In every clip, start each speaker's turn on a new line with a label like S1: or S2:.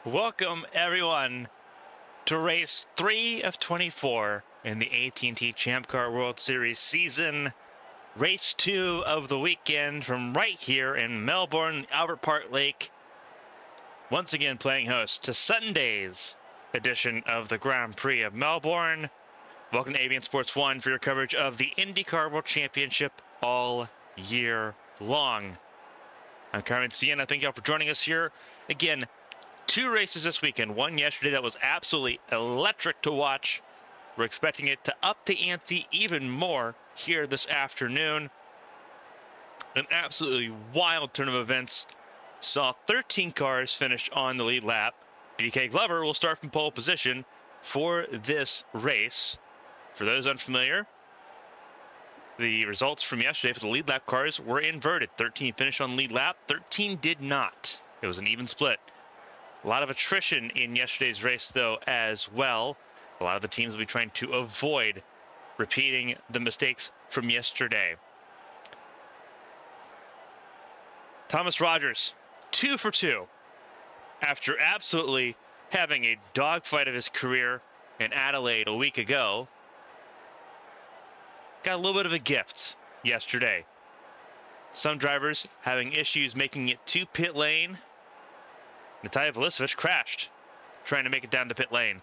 S1: Welcome everyone to race 3 of 24 in the AT&T Champ Car World Series season. Race 2 of the weekend from right here in Melbourne, Albert Park Lake. Once again playing host to Sunday's edition of the Grand Prix of Melbourne. Welcome to ABN Sports 1 for your coverage of the IndyCar World Championship all year long. I'm Carmen, Sienna. Thank you all for joining us here. Again, 2 races this weekend. One yesterday that was absolutely electric to watch. We're expecting it to up the ante even more here this afternoon. An absolutely wild turn of events. Saw 13 cars finish on the lead lap. BK Glover will start from pole position for this race. For those unfamiliar, the results from yesterday for the lead lap cars were inverted. 13 finished on the lead lap, 13 did not. It was an even split. A lot of attrition in yesterday's race, though, as well. A lot of the teams will be trying to avoid repeating the mistakes from yesterday. Thomas Rogers, 2 for 2. After absolutely having a dogfight of his career in Adelaide a week ago, got a little bit of a gift yesterday. Some drivers having issues making it to pit lane. Natalia Velisevich crashed trying to make it down to pit lane.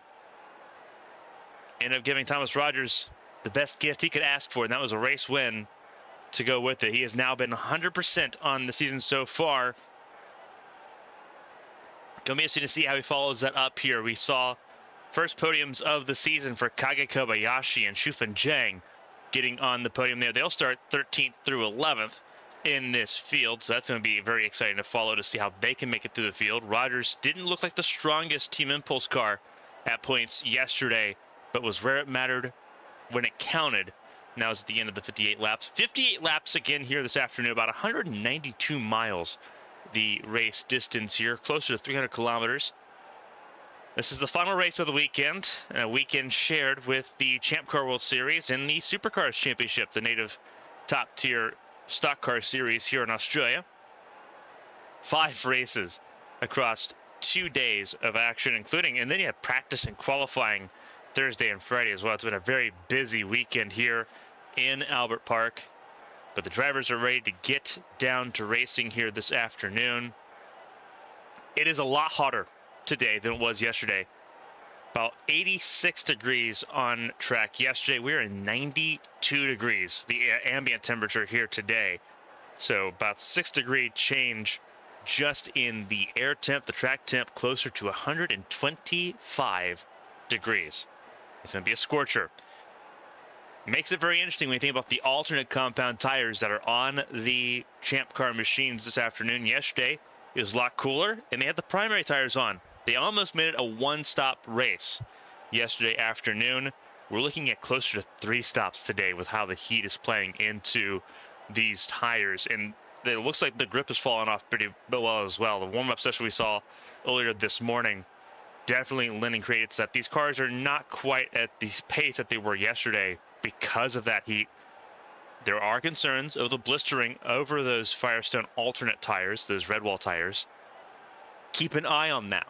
S1: Ended up giving Thomas Rogers the best gift he could ask for, and that was a race win to go with it. He has now been 100% on the season so far. It'll be interesting to see how he follows that up here. We saw first podiums of the season for Kage Kobayashi and Shufan Zhang getting on the podium there. They'll start 13th through 11th in this field, so that's going to be very exciting to follow to see how they can make it through the field. Rogers didn't look like the strongest Team Impulse car at points yesterday, but was where it mattered when it counted. Now it's at the end of the 58 laps. 58 laps again here this afternoon, about 192 miles the race distance here, closer to 300 kilometers. This is the final race of the weekend, and a weekend shared with the Champ Car World Series and the Supercars Championship, the native top-tier stock car series here in Australia. 5 races across 2 days of action, including, and then you had practice and qualifying Thursday and Friday as well. It's been a very busy weekend here in Albert Park, but the drivers are ready to get down to racing here this afternoon. It is a lot hotter today than it was yesterday. About 86 degrees on track yesterday. We were in 92 degrees, the ambient temperature here today. So about 6-degree change just in the air temp, the track temp, closer to 125 degrees. It's going to be a scorcher. Makes it very interesting when you think about the alternate compound tires that are on the Champ Car machines this afternoon. Yesterday it was a lot cooler, and they had the primary tires on. They almost made it a one-stop race yesterday afternoon. We're looking at closer to 3 stops today with how the heat is playing into these tires. And it looks like the grip is falling off pretty well as well. The warm-up session we saw earlier this morning definitely lending credence that these cars are not quite at the pace that they were yesterday because of that heat. There are concerns of the blistering over those Firestone alternate tires, those red wall tires. Keep an eye on that.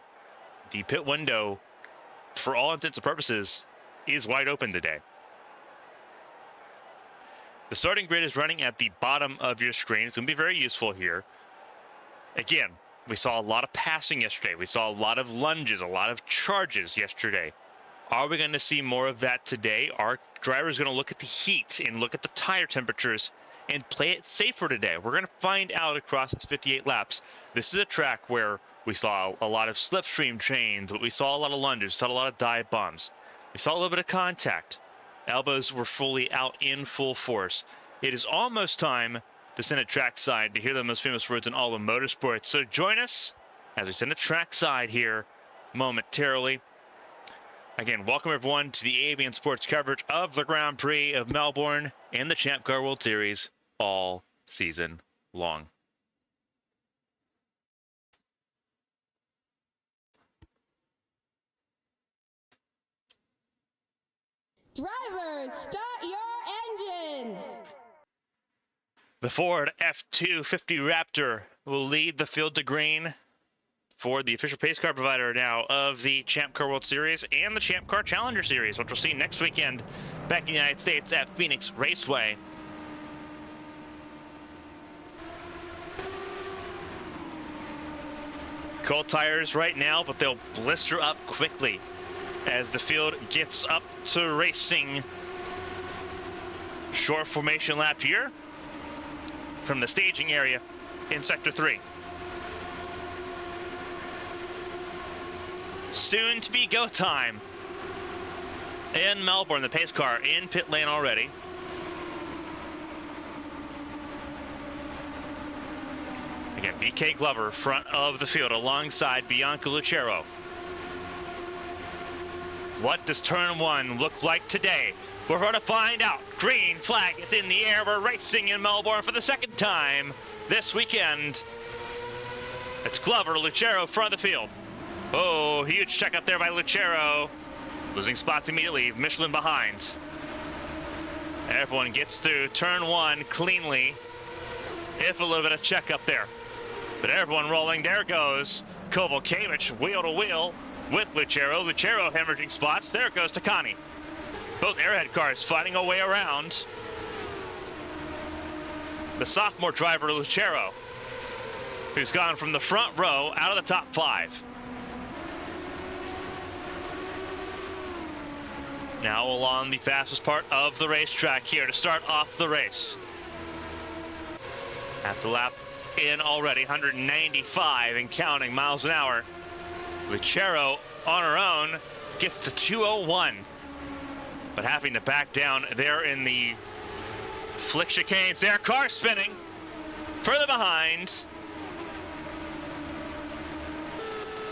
S1: The pit window, for all intents and purposes, is wide open today. The starting grid is running at the bottom of your screen. It's going to be very useful here. Again, we saw a lot of passing yesterday. We saw a lot of lunges, a lot of charges yesterday. Are we going to see more of that today? Are drivers going to look at the heat and look at the tire temperatures and play it safer today? We're going to find out across its 58 laps. This is a track where we saw a lot of slipstream chains, but we saw a lot of lunges, saw a lot of dive bombs. We saw a little bit of contact. Elbows were fully out in full force. It is almost time to send it trackside to hear the most famous words in all of motorsports. So join us as we send it trackside here momentarily. Again, welcome everyone to the ABN Sports coverage of the Grand Prix of Melbourne and the Champ Car World Series all season long.
S2: Drivers, start your engines!
S1: The Ford F-250 Raptor will lead the field to green. for the official pace car provider now of the Champ Car World Series and the Champ Car Challenger Series, which we'll see next weekend back in the United States at Phoenix Raceway. Cold tires right now, but they'll blister up quickly as the field gets up to racing. Short formation lap here from the staging area in Sector 3. Soon to be go time in Melbourne. The pace car in pit lane already. Again, BK Glover front of the field alongside Bianca Lucero. What does turn one look like today? We're going to find out. Green flag is in the air. We're racing in Melbourne for the second time this weekend. It's Glover, Lucero front of the field. Oh, huge check up there by Lucero. Losing spots immediately. Michelin behind. Everyone gets through turn one cleanly. If a little bit of check up there. But everyone rolling. There goes Kovalkiewicz wheel to wheel with Lucero. Lucero hemorrhaging spots. There goes Takani. Both airhead cars fighting a way around. The sophomore driver, Lucero, who's gone from the front row out of the top 5. Now along the fastest part of the racetrack here to start off the race. At the lap in already, 195 and counting miles an hour. Lucero on her own gets to 201. But having to back down there in the flick chicanes there. Car spinning. Further behind.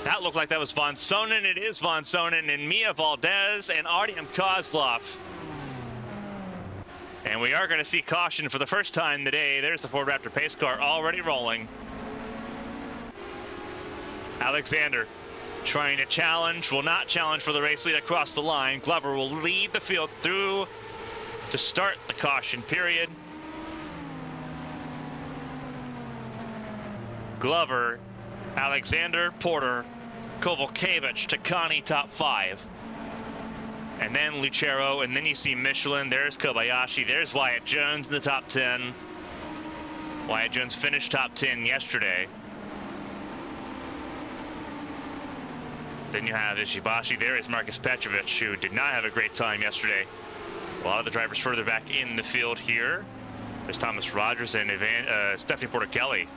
S1: That looked like that was Von Sonnen. It is Von Sonnen and Mia Valdez and Artyom Kozlov. And we are going to see caution for the first time today. There's the Ford Raptor pace car already rolling. Alexander trying to challenge, will not challenge for the race lead across the line. Glover will lead the field through to start the caution period. Glover, Alexander, Porter, Kovalkiewicz, Takani top 5. And then Lucero, and then you see Michelin. There's Kobayashi. There's Wyatt Jones in the top 10. Wyatt Jones finished top 10 yesterday. Then you have Ishibashi. There is Marcus Petrovic, who did not have a great time yesterday. A lot of the drivers further back in the field here. There's Thomas Rogers and Stephanie Porter-Kelly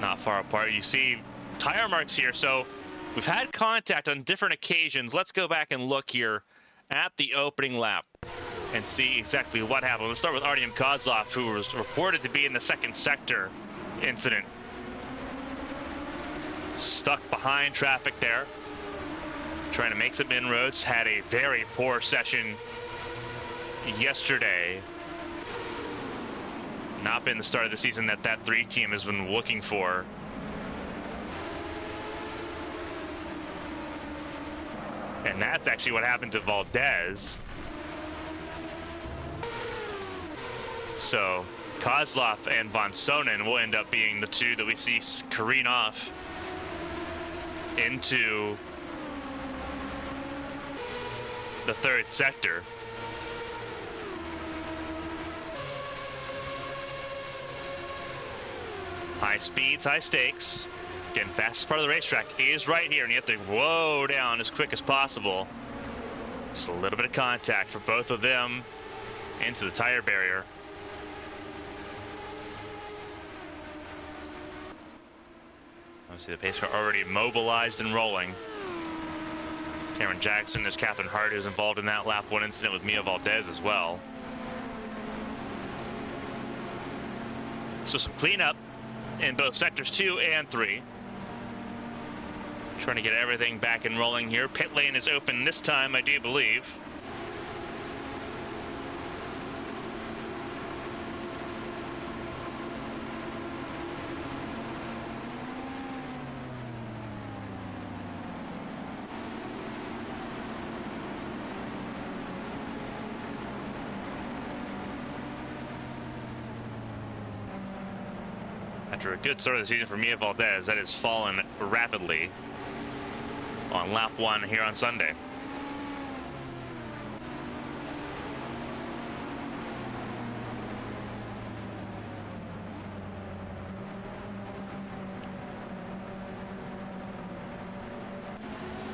S1: not far apart. You see tire marks here. So we've had contact on different occasions. Let's go back and look here at the opening lap and see exactly what happened. Let's start with Artyom Kozlov, who was reported to be in the second sector incident. Stuck behind traffic there, trying to make some inroads. Had a very poor session yesterday. Not been the start of the season that 3 team has been looking for. And that's actually what happened to Valdez. So Kozlov and Von Sonnen will end up being the 2 that we see careen off into the 3rd sector. High speeds, high stakes. Again, fastest part of the racetrack is right here, and you have to whoa down as quick as possible. Just a little bit of contact for both of them into the tire barrier. Obviously, the pace car already mobilized and rolling. Cameron Jackson, there's Catherine Hart, who's involved in that lap 1 incident with Mia Valdez as well. So some cleanup in both sectors 2 and 3. Trying to get everything back and rolling here. Pit lane is open this time, I do believe. After a good start of the season for Mia Valdez, that has fallen rapidly on lap 1 here on Sunday.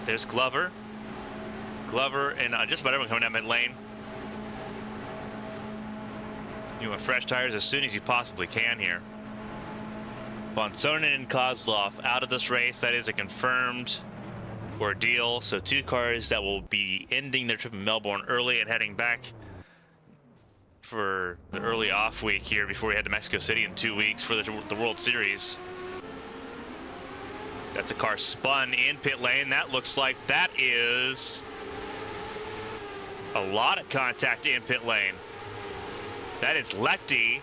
S1: There's Glover. Glover and just about everyone coming down mid lane. You want fresh tires as soon as you possibly can here. Von Sonnen and Kozlov out of this race. That is a confirmed ordeal. So 2 cars that will be ending their trip in Melbourne early and heading back for the early off week here before we head to Mexico City in 2 weeks for the World Series. That's a car spun in pit lane. That looks like that is a lot of contact in pit lane. That is Lechty.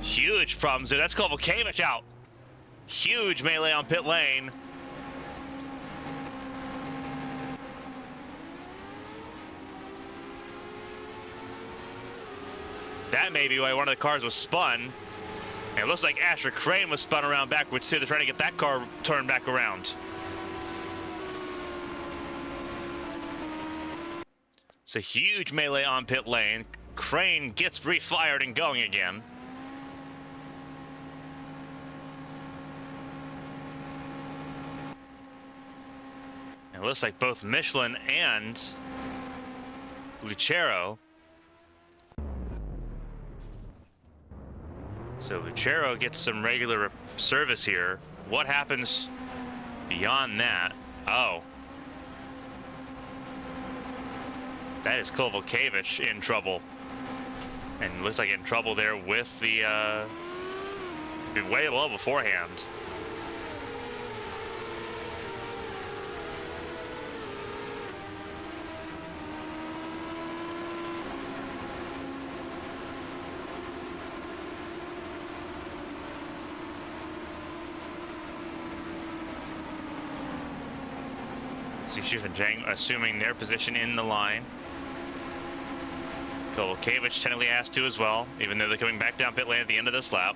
S1: Huge problems there. That's Kovalevich out. Huge melee on pit lane. That may be why one of the cars was spun. And it looks like Asher Crane was spun around backwards too. They're trying to get that car turned back around. It's a huge melee on pit lane. Crane gets refired and going again. And it looks like both Michelin and Lucero. So Lucero gets some regular service here. What happens beyond that? Oh. That is Kovalevich in trouble. And looks like in trouble there with the way low beforehand. See Xu and Zhang assuming their position in the line. Kovalevich technically has to as well, even though they're coming back down pit lane at the end of this lap.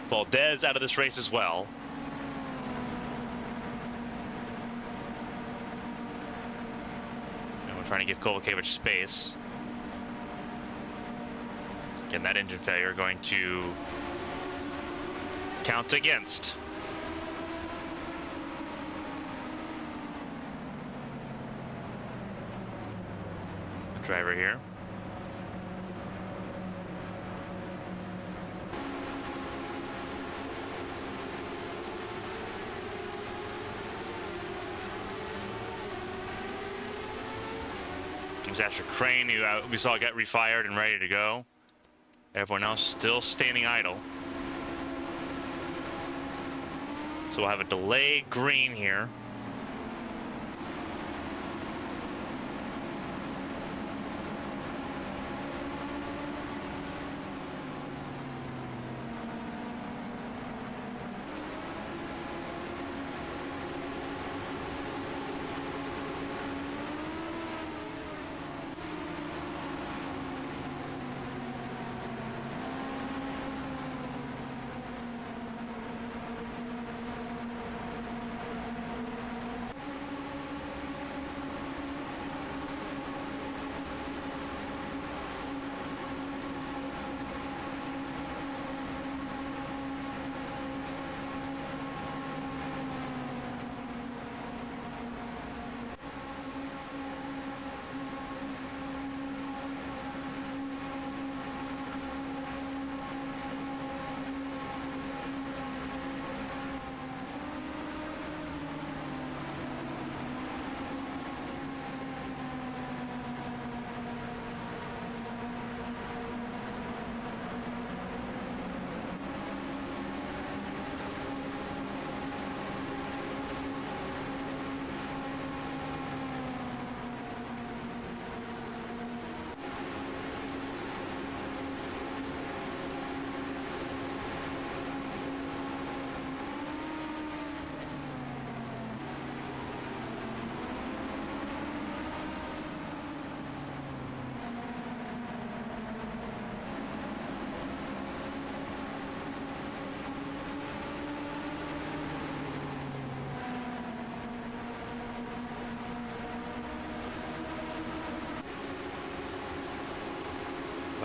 S1: Valdez out of this race as well. And we're trying to give Kovalevich space. Again, that engine failure going to count against. Driver here. There's Asher Crane, who we saw get refired and ready to go. Everyone else still standing idle. So we'll have a delay green here.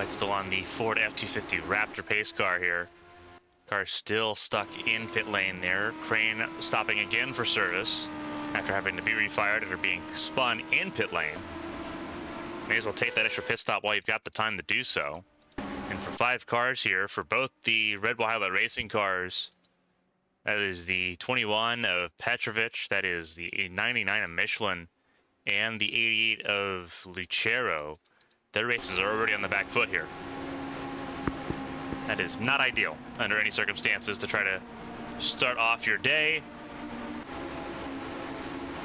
S1: Light still on the Ford F-250 Raptor pace car here. Car still stuck in pit lane there. Crane stopping again for service after having to be refired after being spun in pit lane. May as well take that extra pit stop while you've got the time to do so. And for 5 cars here, for both the Red Bull Highlight Racing cars, that is the 21 of Petrovich, that is the 99 of Michelin, and the 88 of Lucero. Their races are already on the back foot here. That is not ideal under any circumstances to try to start off your day.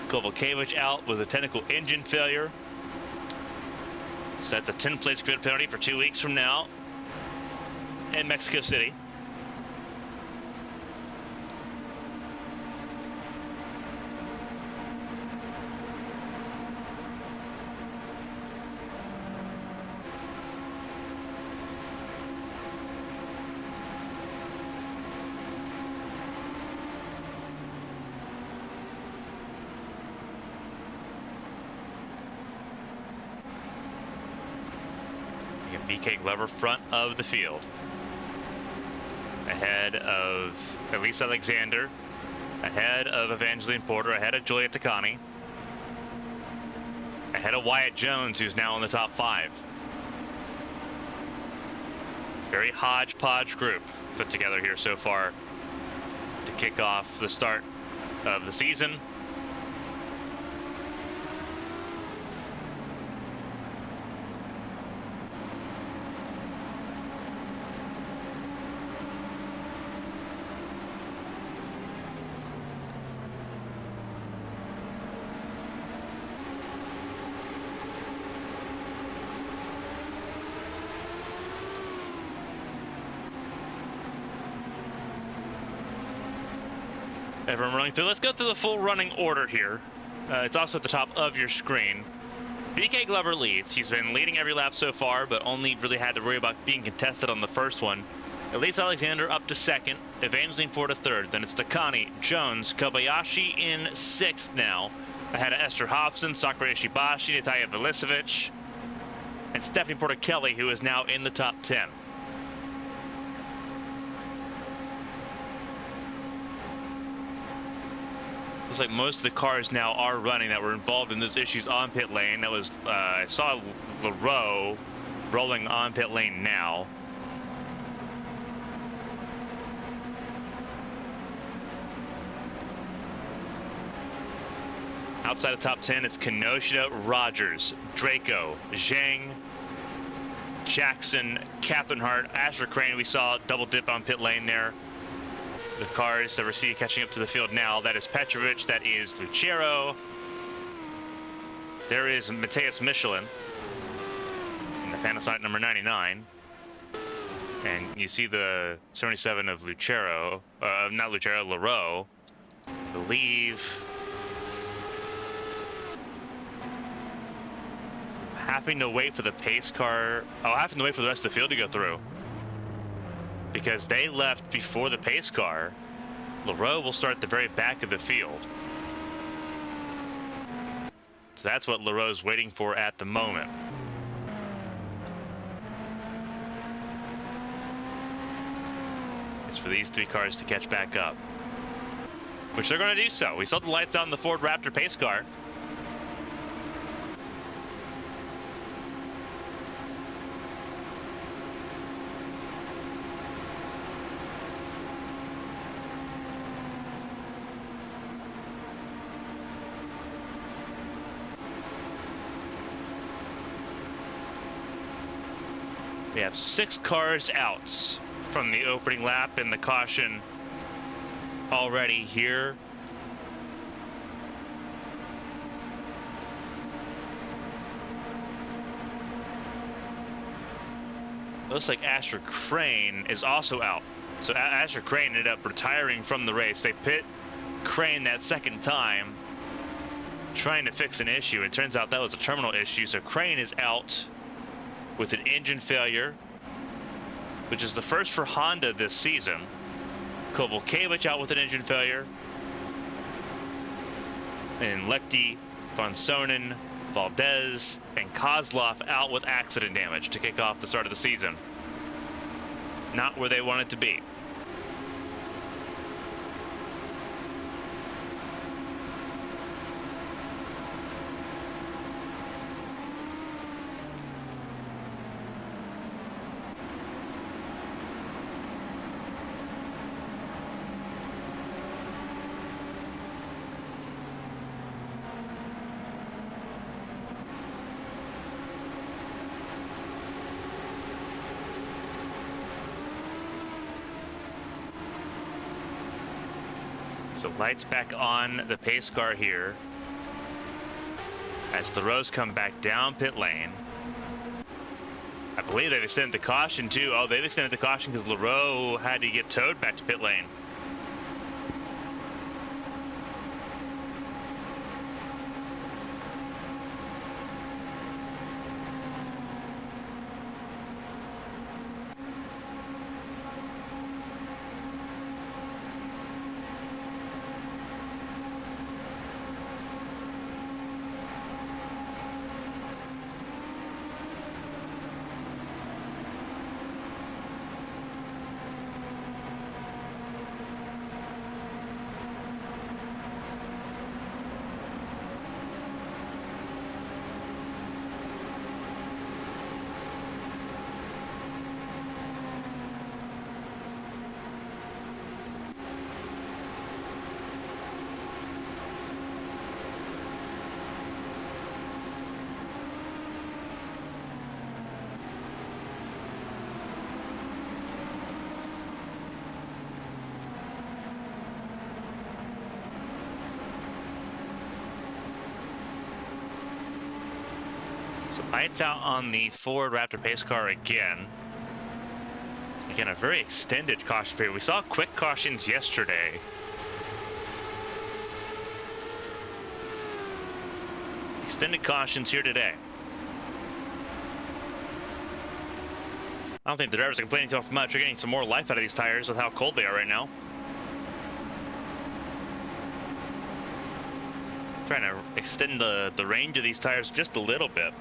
S1: Kovalkiewicz out with a technical engine failure. So that's a 10-place grid penalty for 2 weeks from now in Mexico City. BK Glover front of the field, ahead of Elise Alexander, ahead of Evangeline Porter, ahead of Julia Tacani, ahead of Wyatt Jones, who's now in the top 5. Very hodgepodge group put together here so far to kick off the start of the season. Everyone running through. Let's go through the full running order here. It's also at the top of your screen. BK Glover leads. He's been leading every lap so far, but only really had to worry about being contested on the first one. Elise Alexander up to 2nd. Evangeline Porter 3rd. Then it's Tacani, Jones, Kobayashi in 6th now. Ahead of Esther Hobson, Sakura Ishibashi, Natalia Velicevic, and Stephanie Porter Kelly, who is now in the top 10. Looks like most of the cars now are running that were involved in those issues on pit lane. That was, I saw Leroux rolling on pit lane now. Outside the top 10, it's Kenosha, Rogers, Draco, Zhang, Jackson, Kappenhart, Asher Crane. We saw double dip on pit lane there. The cars that we're seeing catching up to the field now, that is Petrovich, that is Lucero. There is Mateus Michelin in the Panasonic number 99. And you see the 77 of Lucero, not Lucero, Leroux. I believe having to wait for the pace car, having to wait for the rest of the field to go through, because they left before the pace car. Leroux will start at the very back of the field. So that's what Leroux's waiting for at the moment. It's for these 3 cars to catch back up, which they're going to do so. We saw the lights on the Ford Raptor pace car. We have 6 cars out from the opening lap in the caution already here. Looks like Asher Crane is also out. So Asher Crane ended up retiring from the race. They pit Crane that second time, trying to fix an issue. It turns out that was a terminal issue. So Crane is out with an engine failure, which is the first for Honda this season. Kovalkiewicz out with an engine failure. And Lehti, von Sonen, Valdez and Kozlov out with accident damage to kick off the start of the season. Not where they wanted to be. So lights back on the pace car here as the rows come back down pit lane. I believe they've extended the caution too. Oh, they've extended the caution because LaRoe had to get towed back to pit lane. So lights out on the Ford Raptor pace car again. Again, a very extended caution period. We saw quick cautions yesterday. Extended cautions here today. I don't think the drivers are complaining too much. They're getting some more life out of these tires with how cold they are right now. Trying to extend the range of these tires just a little bit.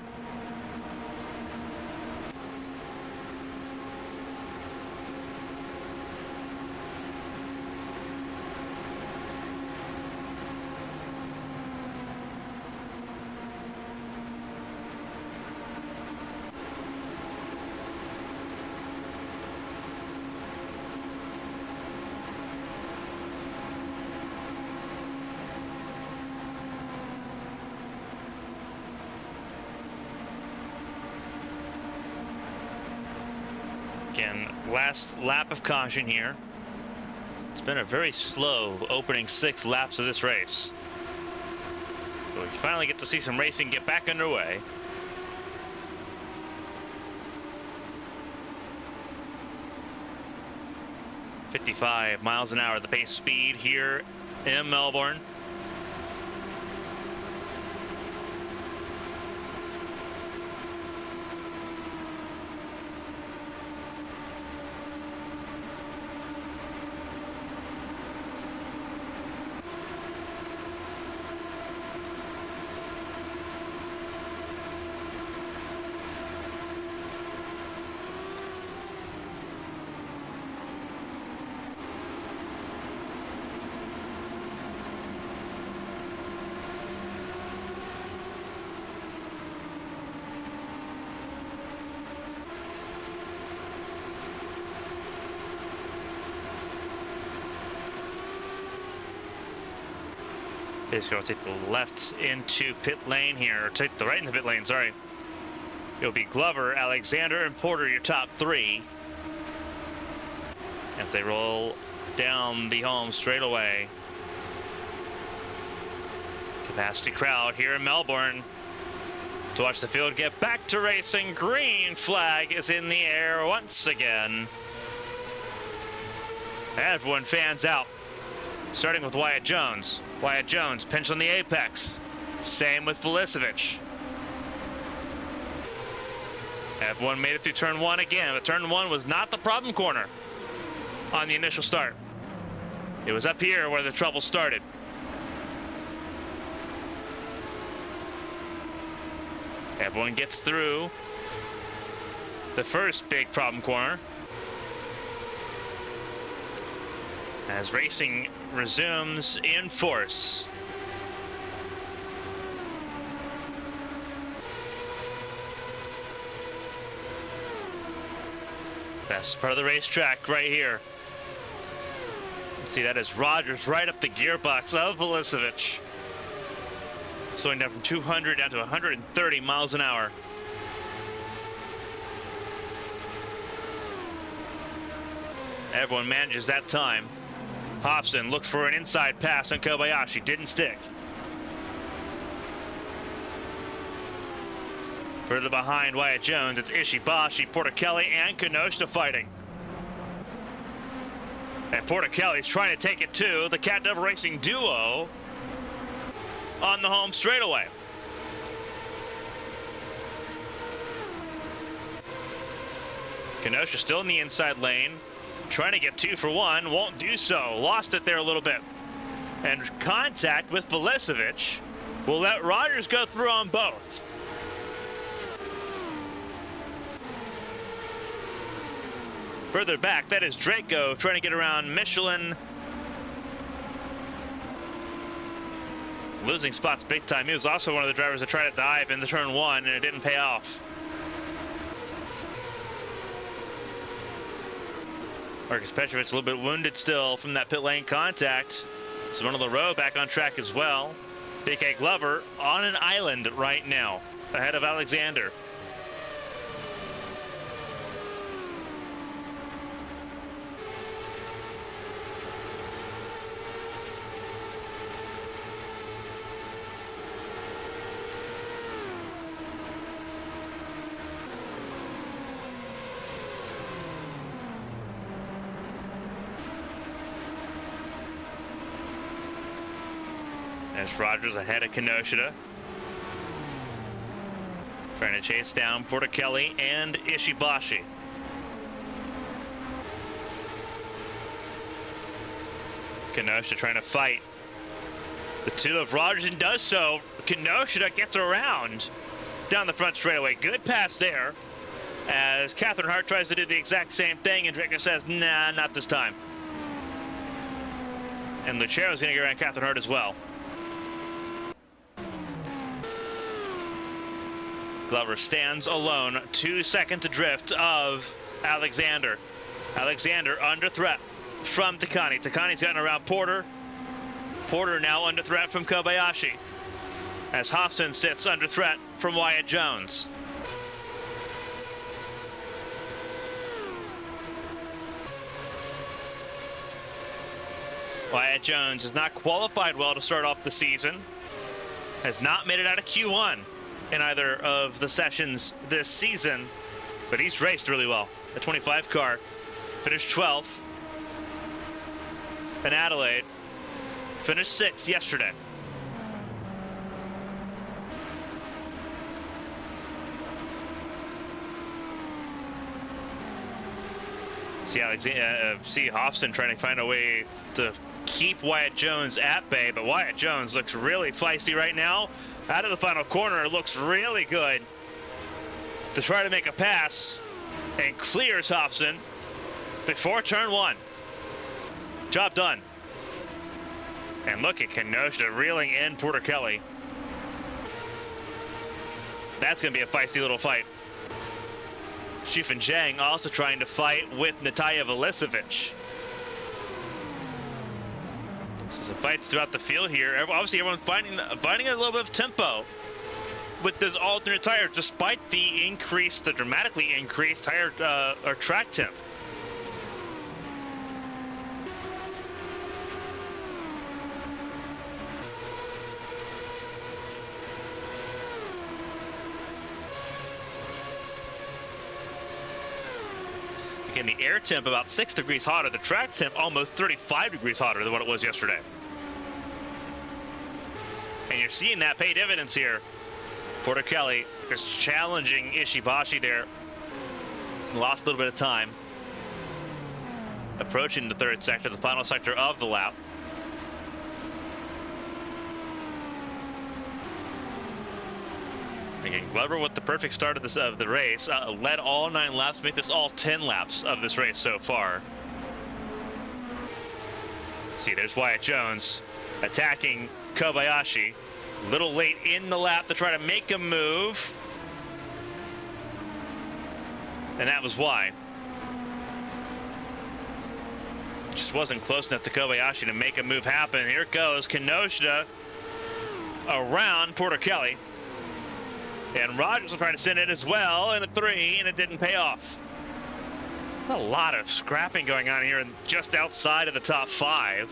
S1: Again, last lap of caution here. It's been a very slow opening 6 laps of this race. But we finally get to see some racing get back underway. .55 miles an hour, the pace speed here in Melbourne. Pace car will take the left into pit lane here, or take the right into pit lane, sorry. It'll be Glover, Alexander, and Porter, your top 3. As they roll down the home straight away. Capacity crowd here in Melbourne to watch the field get back to racing. Green flag is in the air once again. Everyone fans out, starting with Wyatt Jones. Wyatt Jones pinched on the apex. Same with Felicevich. Everyone made it through turn 1 again, but turn 1 was not the problem corner on the initial start. It was up here where the trouble started. Everyone gets through the first big problem corner as racing resumes in force. Best part of the racetrack right here. See, that is Rogers right up the gearbox of Velisevich. Slowing down from 200 down to 130 miles an hour. Everyone manages that time. Hobson looked for an inside pass on Kobayashi, didn't stick. Further behind Wyatt Jones, it's Ishibashi, Porticelli, and Kenosha fighting. And Porticelli's trying to take it to the Cat Devil Racing duo on the home straightaway. Kenosha still in the inside lane, trying to get 2 for 1, won't do so. Lost it there a little bit. And contact with Velisevich will let Rogers go through on both. Further back, that is Draco trying to get around Michelin. Losing spots big time. He was also one of the drivers that tried to dive in the turn 1, and it didn't pay off. Marcus Petrovich a little bit wounded still from that pit lane contact. Simone LaRoe back on track as well. BK Glover on an island right now, ahead of Alexander. As Rogers ahead of Kenosha. Trying to chase down Porticelli and Ishibashi. Kenosha trying to fight the two of Rogers and does so. Kenosha gets around down the front straightaway. Good pass there as Catherine Hart tries to do the exact same thing and Draco says, nah, not this time. And Lucero's going to get around Catherine Hart as well. Glover stands alone, 2 seconds adrift of Alexander. Alexander under threat from Takani. Takani's gotten around Porter. Porter now under threat from Kobayashi. As Hobson sits under threat from Wyatt Jones. Wyatt Jones has not qualified well to start off the season. Has not made it out of Q1 in either of the sessions this season, but he's raced really well. The 25 car finished 12th in Adelaide, finished 6th yesterday. See Hobson trying to find a way to keep Wyatt Jones at bay, but Wyatt Jones looks really feisty right now. Out of the final corner, it looks really good to try to make a pass and clears Hobson before turn 1. Job done. And look at Kenosha reeling in Porticelli. That's going to be a feisty little fight. Shufan Zhang also trying to fight with Natalia Velisevich. So some fights throughout the field here. Obviously, everyone finding a little bit of tempo with this alternate tire, despite the dramatically increased tire or track temp. Again, the air temp about 6 degrees hotter. The track temp almost 35 degrees hotter than what it was yesterday. And you're seeing that pay dividends here. Porticelli just challenging Ishibashi there. Lost a little bit of time. Approaching the third sector, the final sector of the lap. Again, Glover with the perfect start of the race, led all 9 laps, make this all 10 laps of this race so far. See, there's Wyatt Jones attacking Kobayashi. A little late in the lap to try to make a move. And that was why. Just wasn't close enough to Kobayashi to make a move happen. Here goes Kenosha around Porter Kelly. And Rogers was trying to send it as well in a 3, and it didn't pay off. A lot of scrapping going on here and just outside of the top 5.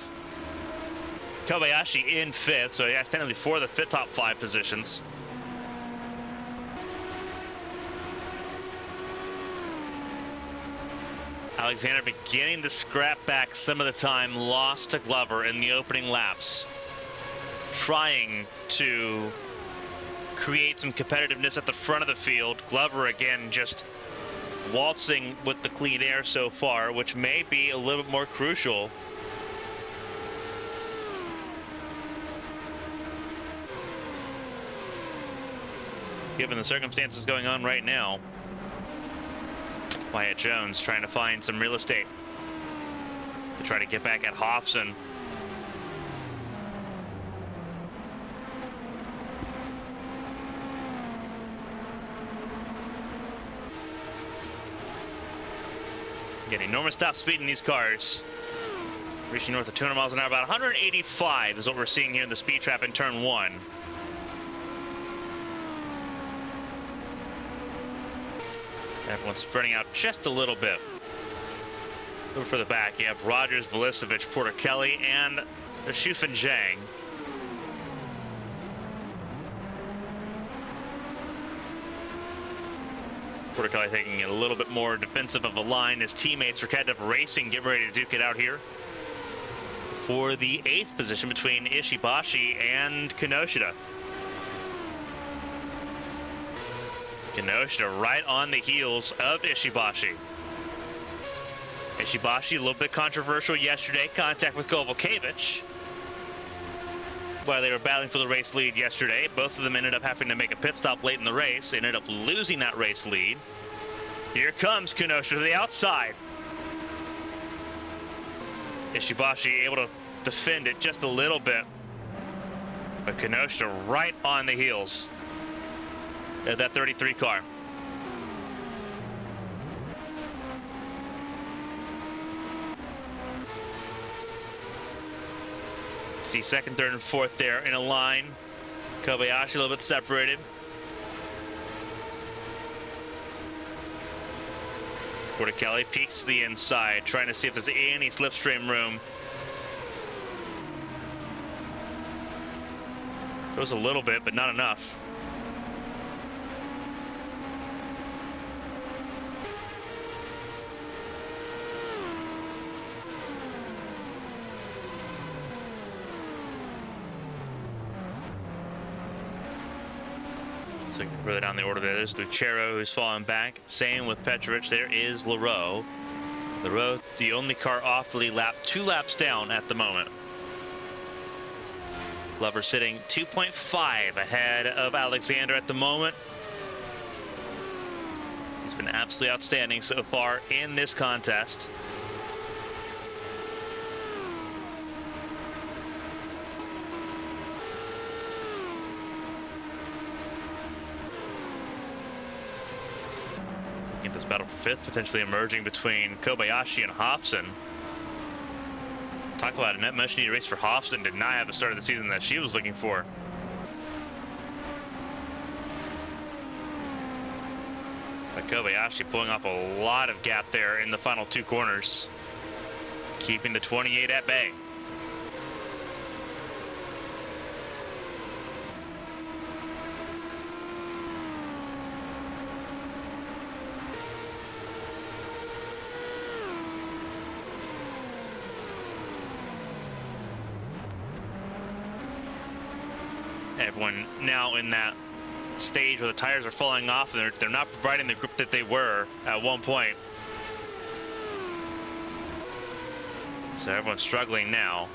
S1: Kobayashi in 5th, so yeah, standing for the top 5 positions. Alexander beginning to scrap back some of the time lost to Glover in the opening laps. Trying to create some competitiveness at the front of the field. Glover again just waltzing with the clean air so far, which may be a little bit more crucial. Given the circumstances going on right now. Wyatt Jones trying to find some real estate to try to get back at Hofson. Getting enormous top speed in these cars. Reaching north of 200 miles an hour, about 185 is what we're seeing here in the speed trap in turn 1. Everyone's spreading out just a little bit. Over further back, you have Rogers, Velicevic, Porter Kelly, and Shufan Zhang. Porter Kelly taking it a little bit more defensive of a line. His teammates are kind of racing, getting ready to duke it out here for the 8th position between Ishibashi and Kinoshita. Kinoshita right on the heels of Ishibashi. Ishibashi, a little bit controversial yesterday, contact with Kovalkiewicz while they were battling for the race lead yesterday. Both of them ended up having to make a pit stop late in the race. They ended up losing that race lead. Here comes Kinoshita to the outside. Ishibashi able to defend it just a little bit, but Kinoshita right on the heels of that 33 car. See 2nd, 3rd, and 4th there in a line. Kobayashi a little bit separated. Porter Kelly peeks to the inside, trying to see if there's any slipstream room. There was a little bit, but not enough. So further down the order there's Lucero who's falling back. Same with Petrovic. There is Leroux. Leroux, the only car off the lead lap, 2 laps down at the moment. Glover sitting 2.5 ahead of Alexander at the moment. He's been absolutely outstanding so far in this contest. This battle for 5th potentially emerging between Kobayashi and Hofson. Talk about a net much needed race for Hofson. Did not have a start of the season that she was looking for. But Kobayashi pulling off a lot of gap there in the final 2 corners, keeping the 28 at bay. Everyone now in that stage where the tires are falling off and they're not providing the grip that they were at one point. So everyone's struggling now.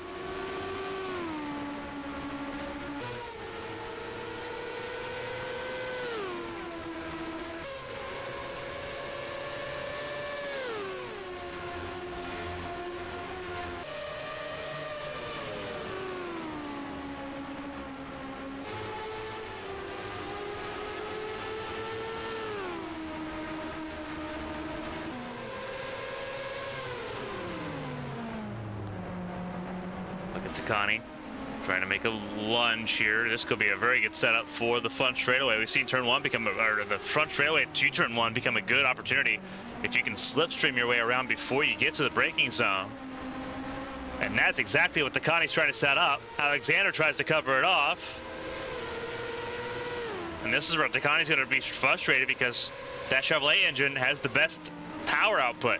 S1: Look at Takani trying to make a lunge here. This could be a very good setup for the front straightaway. We've seen turn one become the front straightaway to turn one become a good opportunity if you can slipstream your way around before you get to the braking zone. And that's exactly what Takani's trying to set up. Alexander tries to cover it off. And this is where Takani's going to be frustrated because that Chevrolet engine has the best power output,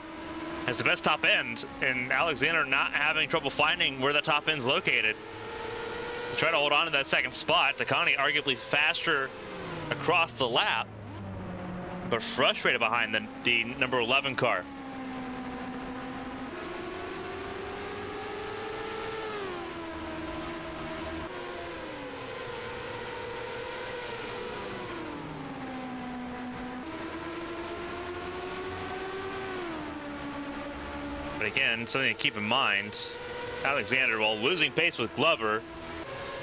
S1: has the best top end, and Alexander not having trouble finding where the top end's located. To try to hold on to that second spot. Takani arguably faster across the lap, but frustrated behind the number 11 car. But again, something to keep in mind, Alexander, while losing pace with Glover,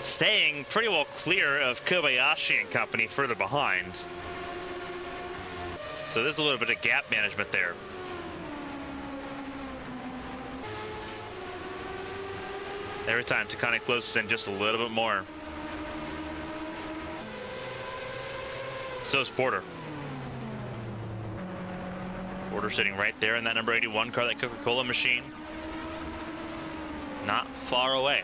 S1: staying pretty well clear of Kobayashi and company further behind. So there's a little bit of gap management there. Every time Takani closes in just a little bit more. So is Porter. Porter sitting right there in that number 81 car, that Coca-Cola machine. Not far away.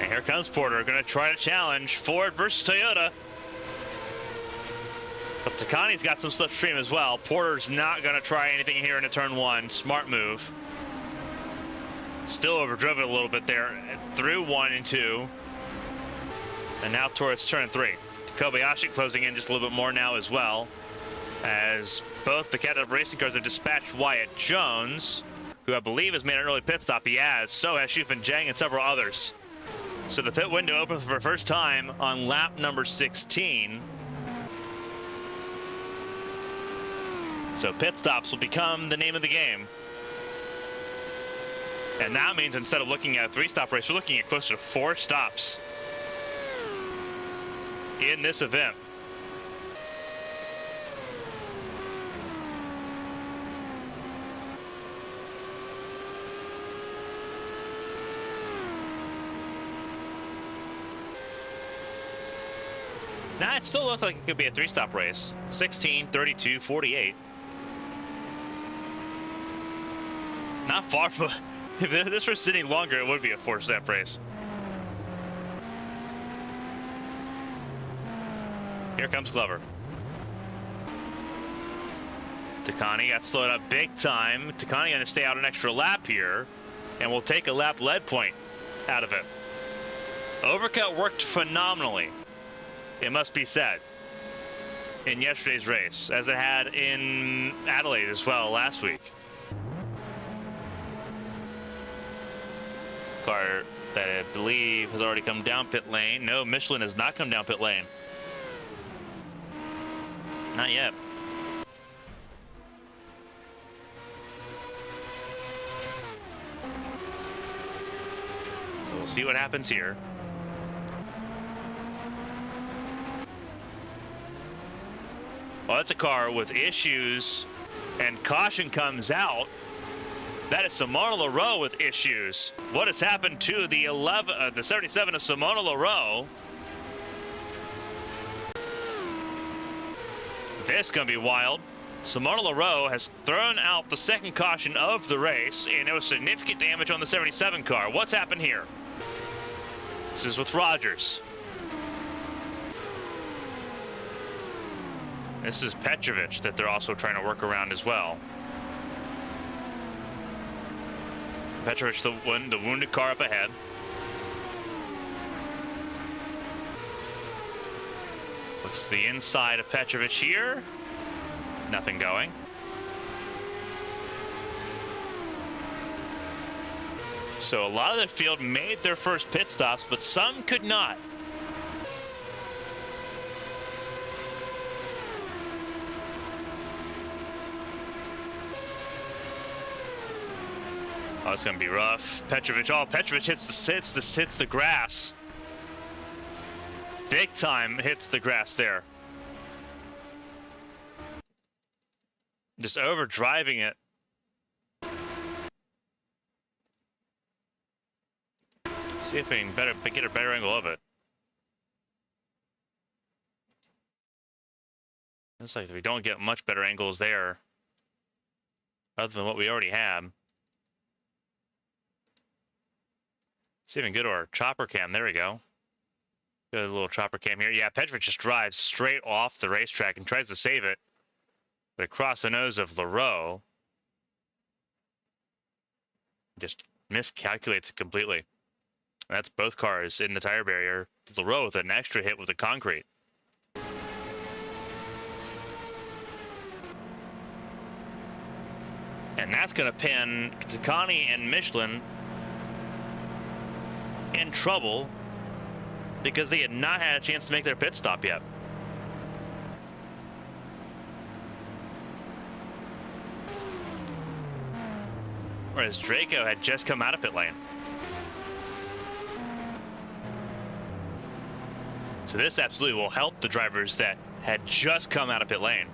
S1: And here comes Porter, going to try to challenge Ford versus Toyota. But Takani's got some slipstream as well. Porter's not going to try anything here into turn one. Smart move. Still overdriven a little bit there through 1 and 2. And now towards turn 3. Kobayashi closing in just a little bit more now as well, as both the Cat Racing cars have dispatched Wyatt Jones, who I believe has made an early pit stop. He has. So has Shufan Zhang and several others. So the pit window opens for the first time on lap number 16. So pit stops will become the name of the game. And that means instead of looking at a 3-stop race, we're looking at closer to 4 stops in this event. Now it still looks like it could be a 3-stop race. 16, 32, 48. Not far from... If this was any longer, it would be a 4-step race. Here comes Glover. Takani got slowed up big time. Takani going to stay out an extra lap here, and we'll take a lap lead point out of it. Overcut worked phenomenally, it must be said, in yesterday's race, as it had in Adelaide as well last week. Car that I believe has already come down pit lane. No, Michelin has not come down pit lane. Not yet. So we'll see what happens here. Well, that's a car with issues, and caution comes out. That is Simona Leroux with issues. What has happened to the 77 of Simona Leroux? This is going to be wild. Simona Leroux has thrown out the second caution of the race, and there was significant damage on the 77 car. What's happened here? This is with Rogers. This is Petrovic that they're also trying to work around as well. Petrovic, the wounded car up ahead. Looks to the inside of Petrovic here. Nothing going. So a lot of the field made their first pit stops, but some could not. Oh, it's gonna be rough. Petrovic. Oh, Petrovic hits the grass. Big time hits the grass there. Just over driving it. See if we can get a better angle of it. Looks like we don't get much better angles there, other than what we already have. See if we can go to our chopper cam. There we go. Got a little chopper cam here. Yeah, Petrovic just drives straight off the racetrack and tries to save it, but across the nose of Leroux, just miscalculates it completely. That's both cars in the tire barrier. Leroux with an extra hit with the concrete. And that's going to pin Takani and Michelin in trouble because they had not had a chance to make their pit stop yet. Whereas Draco had just come out of pit lane. So this absolutely will help the drivers that had just come out of pit lane.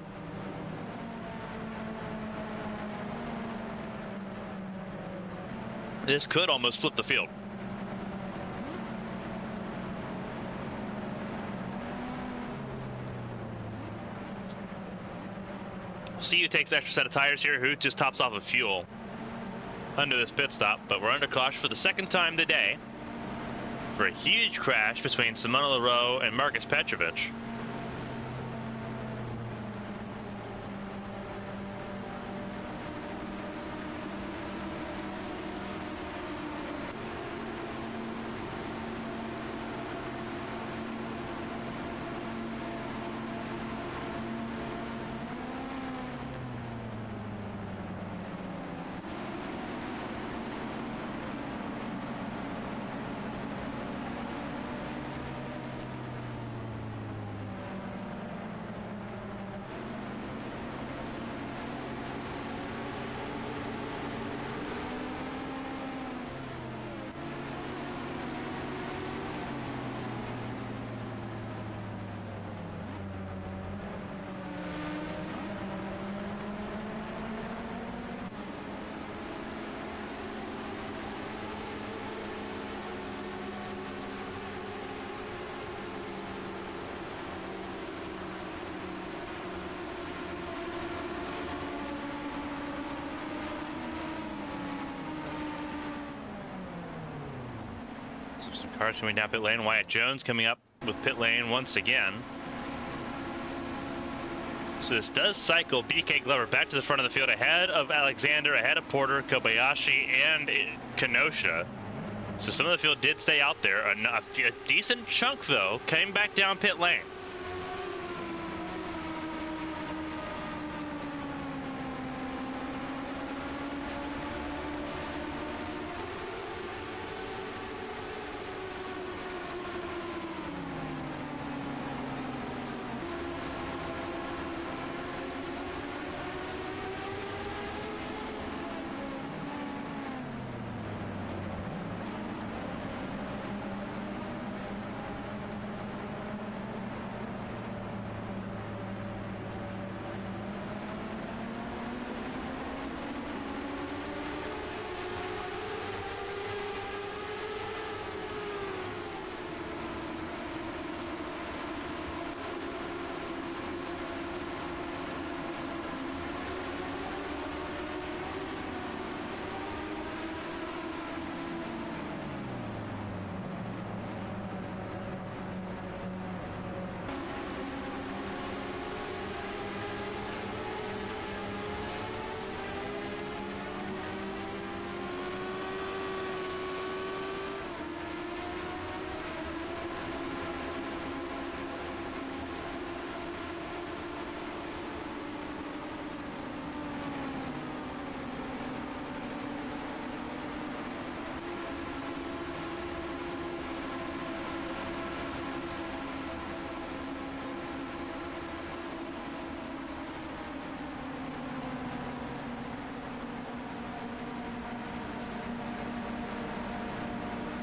S1: This could almost flip the field. See who takes the extra set of tires here, who just tops off of fuel under this pit stop, but we're under caution for the second time today for a huge crash between Simona Leroux and Marcus Petrovic. Some cars coming down pit lane. Wyatt Jones coming up with pit lane once again. So this does cycle BK Glover back to the front of the field ahead of Alexander, ahead of Porter, Kobayashi, and Kenosha. So some of the field did stay out there. A decent chunk, though, came back down pit lane.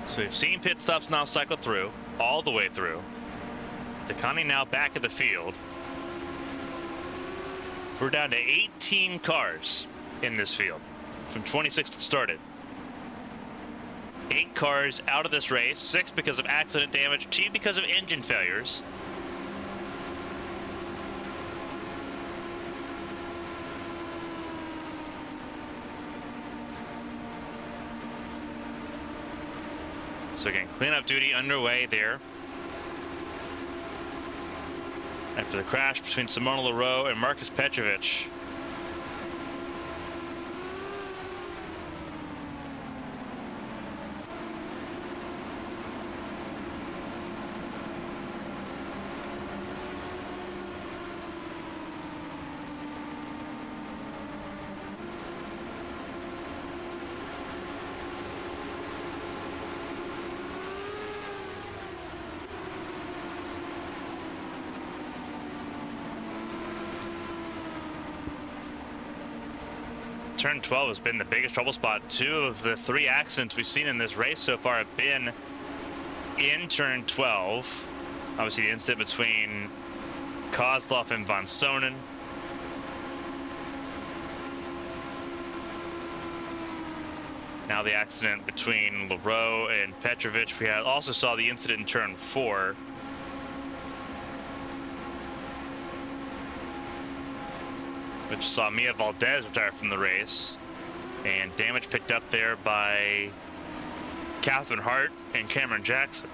S1: So we've seen pit stops now cycle through, all the way through. Takani now back at the field. We're down to 18 cars in this field from 26 that started. 8 cars out of this race, 6 because of accident damage, 2 because of engine failures. So again, cleanup duty underway there. After the crash between Simona Leroux and Marcus Petrovic. Turn 12 has been the biggest trouble spot. 2 of the 3 accidents we've seen in this race so far have been in turn 12. Obviously, the incident between Kozlov and Von Sonen. Now the accident between Leroux and Petrovic. We also saw the incident in turn 4. Which saw Mia Valdez retire from the race, and damage picked up there by Catherine Hart and Cameron Jackson.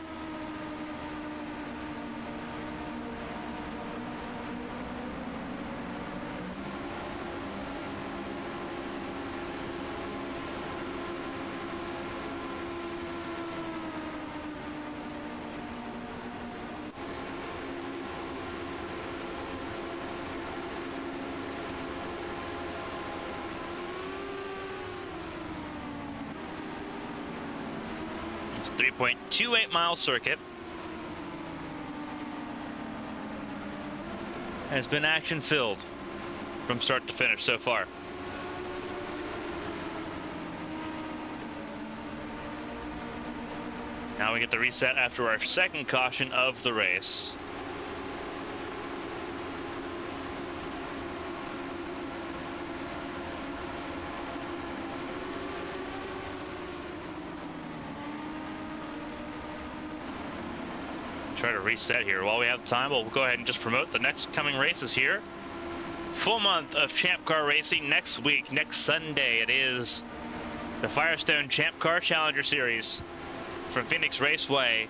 S1: It's a 3.28 mile circuit. And it's been action filled from start to finish so far. Now we get the reset after our second caution of the race. Try to reset here while we have time. We'll go ahead and just promote the next coming races here. Full month of Champ Car racing next week, next Sunday. It is the Firestone Champ Car Challenger Series from Phoenix Raceway,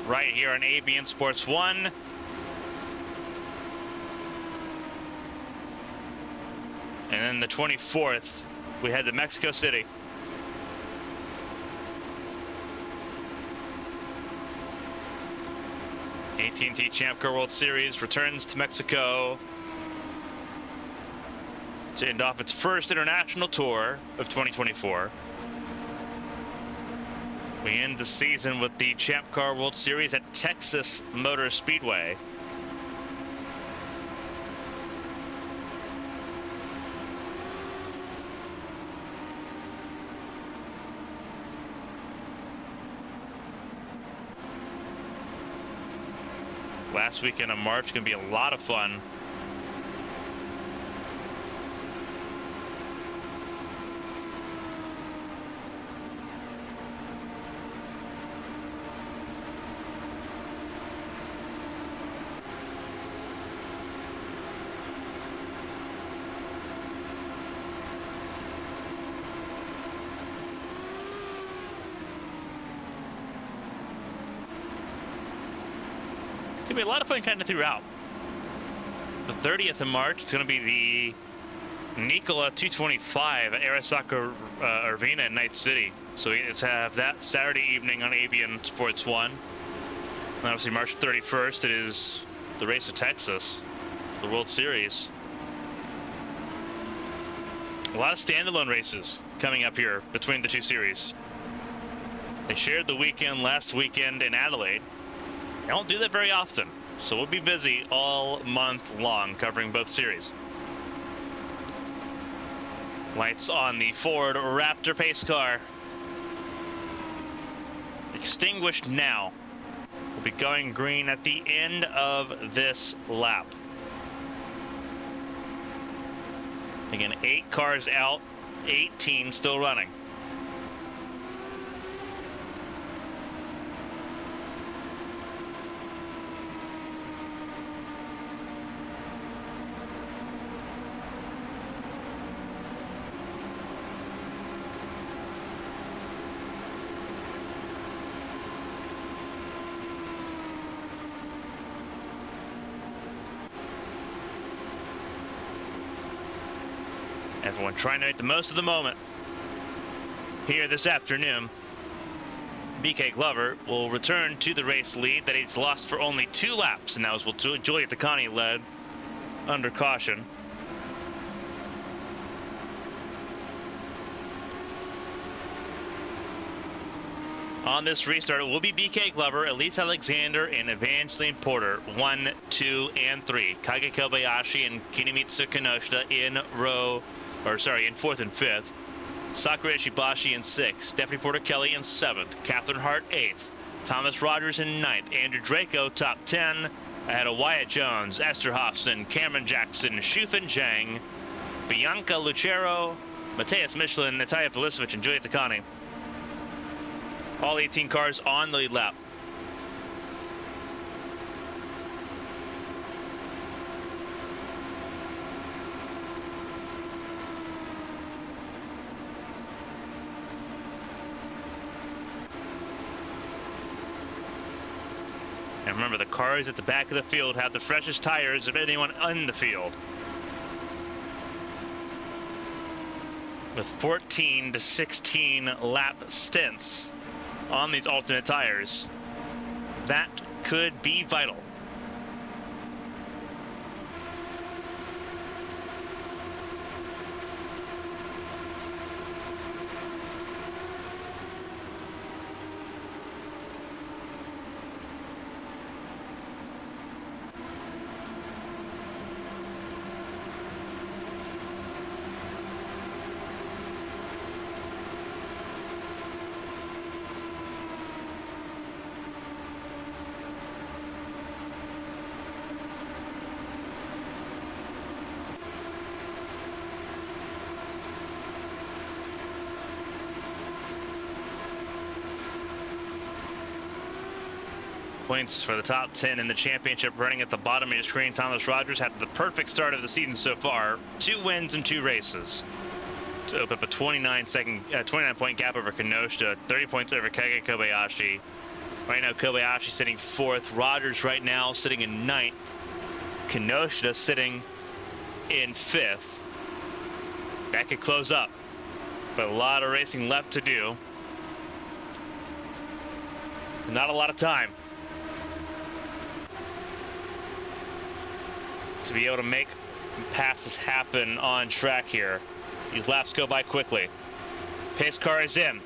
S1: right here on ABN Sports 1. And then the 24th, we head to Mexico City. AT&T Champ Car World Series returns to Mexico to end off its first international tour of 2024. We end the season with the Champ Car World Series at Texas Motor Speedway. Last weekend of March going to be a lot of fun. It's going to be a lot of fun kind of throughout. The 30th of March, it's going to be the Nikola 225 at Arasaka Arena in Night City. So we have that Saturday evening on ABN Sports 1. And obviously March 31st, it is the race of Texas, the World Series. A lot of standalone races coming up here between the two series. They shared the weekend last weekend in Adelaide. They don't do that very often, so we'll be busy all month long covering both series. Lights on the Ford Raptor pace car. Extinguished now. We'll be going green at the end of this lap. Again, 8 cars out, 18 still running. Everyone trying to make the most of the moment here this afternoon. BK Glover will return to the race lead that he's lost for only 2 laps, and that was what Juliet Takani led under caution. On this restart, it will be BK Glover, Elise Alexander, and Evangeline Porter, 1, 2, and 3. Kage Kobayashi and Kinemitsu Kinoshita in 4th and 5th. Sakura Ishibashi in 6th. Stephanie Porter Kelly in 7th. Catherine Hart 8th. Thomas Rogers in 9th. Andrew Draco top 10. Ahead of Wyatt Jones, Esther Hofston, Cameron Jackson, Shufan Zhang, Bianca Lucero, Mateus Michelin, Natalia Velisevich, and Julia Takani. All 18 cars on the lead lap. And remember, the cars at the back of the field have the freshest tires of anyone in the field. With 14 to 16 lap stints on these alternate tires, that could be vital. Points for the top 10 in the championship running at the bottom of your screen. Thomas Rogers had the perfect start of the season so far. 2 wins in 2 races to open up a 29-point gap over Kinoshita, 30 points over Kage Kobayashi. Right now, Kobayashi sitting 4th. Rogers right now sitting in 9th. Kinoshita sitting in 5th. That could close up, but a lot of racing left to do. Not a lot of time to be able to make passes happen on track here. These laps go by quickly. Pace car is in.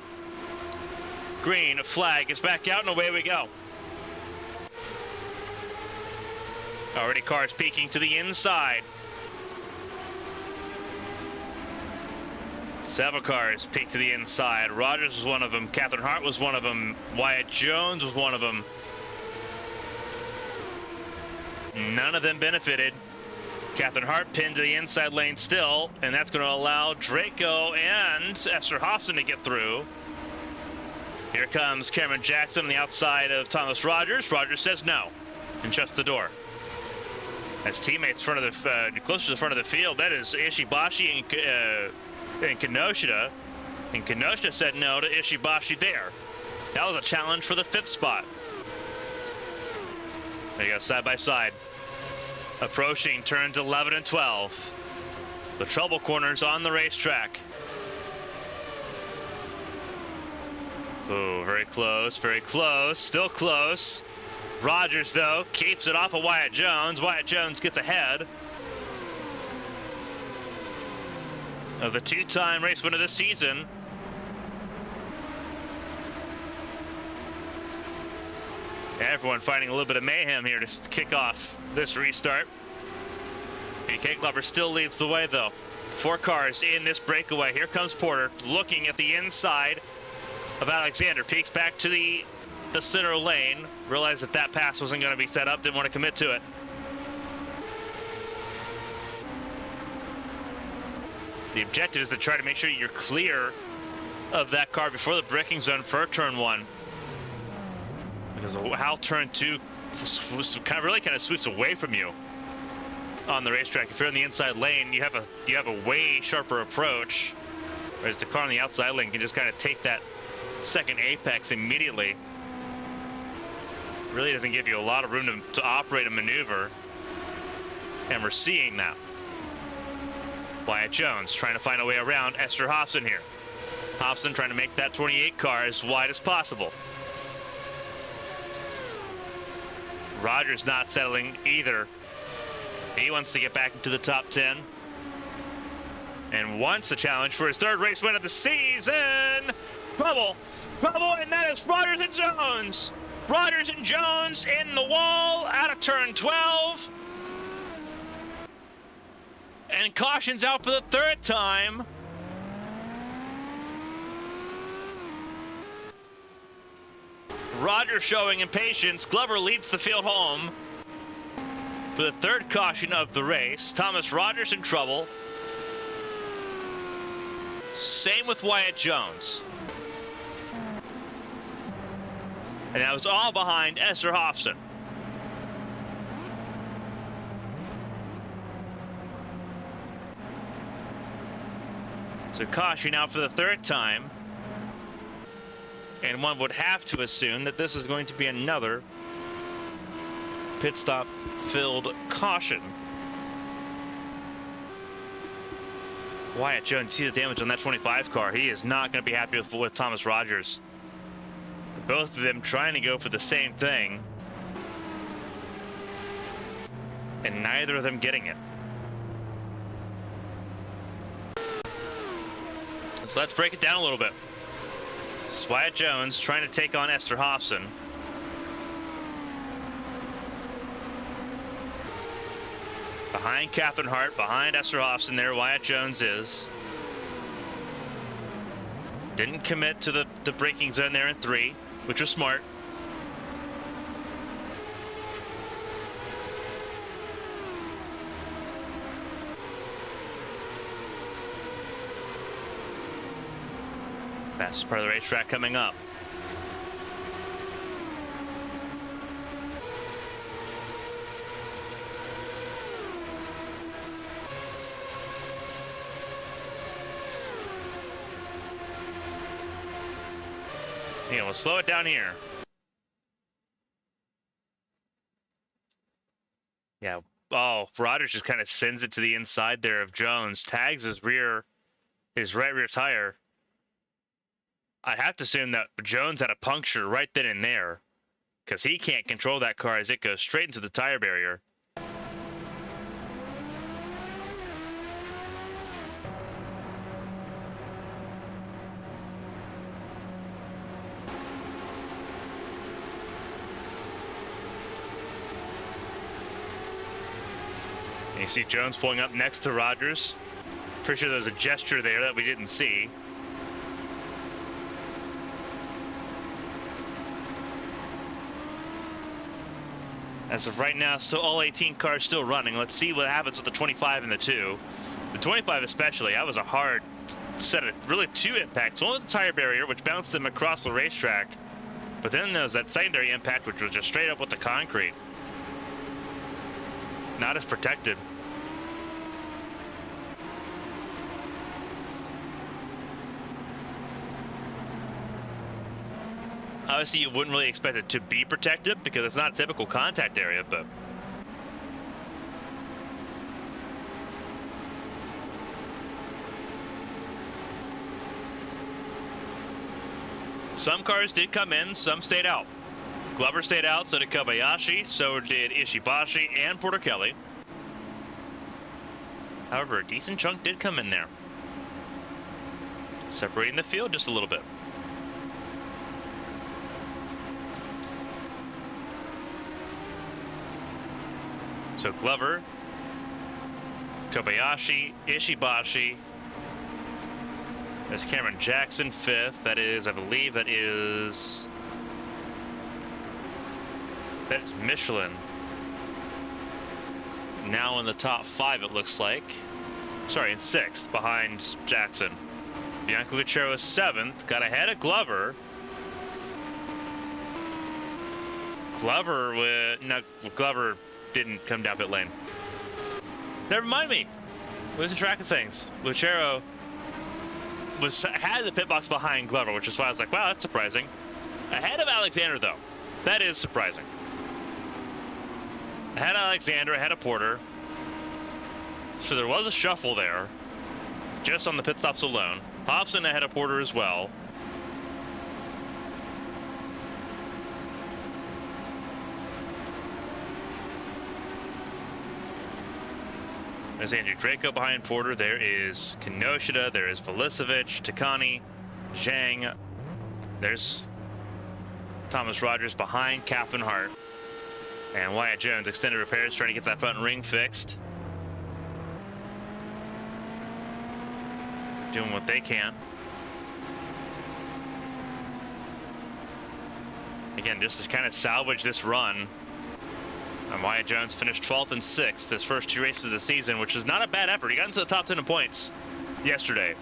S1: Green flag is back out, and away we go. Already cars peeking to the inside. Several cars peek to the inside. Rogers was one of them. Catherine Hart was one of them. Wyatt Jones was one of them. None of them benefited. Catherine Hart pinned to the inside lane still, and that's going to allow Draco and Esther Hofston to get through. Here comes Cameron Jackson on the outside of Thomas Rogers. Rogers says no and shuts the door. As teammates front of the closer to the front of the field, that is Ishibashi and Kinoshita. And Kinoshita said no to Ishibashi there. That was a challenge for the 5th spot. There you go, side by side. Approaching turns 11 and 12. The trouble corners on the racetrack. Oh, very close, still close. Rogers, though, keeps it off of Wyatt Jones. Wyatt Jones gets ahead of the 2-time race winner this season. Everyone fighting a little bit of mayhem here to kick off this restart. BK Glover still leads the way, though. 4 cars in this breakaway. Here comes Porter looking at the inside of Alexander. Peeks back to the center lane. Realized that pass wasn't going to be set up. Didn't want to commit to it. The objective is to try to make sure you're clear of that car before the braking zone for turn 1. Because how turn 2 really kind of sweeps away from you on the racetrack. If you're in the inside lane, you have a way sharper approach, whereas the car on the outside lane can just kind of take that second apex immediately. Really doesn't give you a lot of room to operate a maneuver, and we're seeing that. Wyatt Jones trying to find a way around Esther Hobson here. Hobson trying to make that 28 car as wide as possible. Rogers not settling either. He wants to get back into the top 10 and wants the challenge for his 3rd race win of the season. Trouble, and that is Rogers and Jones. Rogers and Jones in the wall out of turn 12. And caution's out for the 3rd time. Rogers showing impatience. Glover leads the field home for the 3rd caution of the race. Thomas Rogers in trouble. Same with Wyatt Jones. And that was all behind Esther Hobson. So caution out for the 3rd time. And one would have to assume that this is going to be another pit stop filled caution. Wyatt Jones, see the damage on that 25 car. He is not going to be happy with Thomas Rogers. Both of them trying to go for the same thing, and neither of them getting it. So let's break it down a little bit. Wyatt Jones trying to take on Esther Hobson. Behind Catherine Hart, behind Esther Hobson there, Wyatt Jones is. Didn't commit to the braking zone there in 3, which was smart. Fastest part of the racetrack coming up. Yeah, we'll slow it down here. Yeah. Oh, Rogers just kind of sends it to the inside there of Jones. Tags his right rear tire. I'd have to assume that Jones had a puncture right then and there, because he can't control that car as it goes straight into the tire barrier. And you see Jones pulling up next to Rogers. Pretty sure there was a gesture there that we didn't see. As of right now, so all 18 cars still running. Let's see what happens with the 25 and the 2. The 25 especially, that was a hard set of really 2 impacts. One with the tire barrier, which bounced them across the racetrack. But then there was that secondary impact, which was just straight up with the concrete. Not as protected. Obviously, you wouldn't really expect it to be protected because it's not a typical contact area, but some cars did come in, some stayed out. Glover stayed out, so did Kobayashi, so did Ishibashi and Porter Kelly. However, a decent chunk did come in there, separating the field just a little bit. So Glover, Kobayashi, Ishibashi. There's Cameron Jackson 5th. That is, I believe that is Michelin. Now in the top 5, it looks like. Sorry, in 6th behind Jackson. Bianca Lucero is 7th, got ahead of Glover. Glover didn't come down pit lane. Never mind me. Losing track of things. Lucero had the pit box behind Glover, which is why I was like, wow, that's surprising. Ahead of Alexander, though. That is surprising. Ahead of Alexander, ahead of Porter. So there was a shuffle there, just on the pit stops alone. Hobson ahead of Porter as well. There's Andrew Draco behind Porter. There is Kinoshita. There is Velicevic, Takani, Zhang. There's Thomas Rogers behind Captain Hart. And Wyatt Jones, extended repairs, trying to get that front ring fixed. Doing what they can. Again, just to kind of salvage this run. And Wyatt Jones finished 12th and 6th his first 2 races of the season, which is not a bad effort. He got into the top 10 in points yesterday.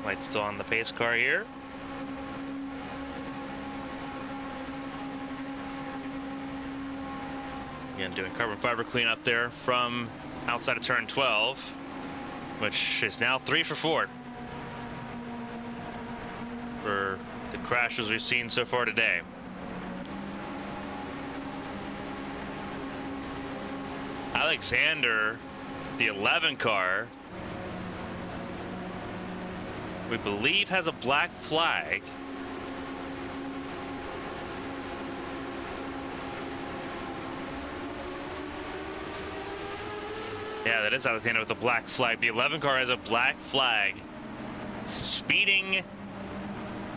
S1: White still on the pace car here. Again, doing carbon fiber cleanup there from outside of turn 12, which is now 3 for 4 for the crashes we've seen so far today. Alexander, the 11 car, we believe has a black flag. Yeah, that is Alexander with a black flag. The 11 car has a black flag. Speeding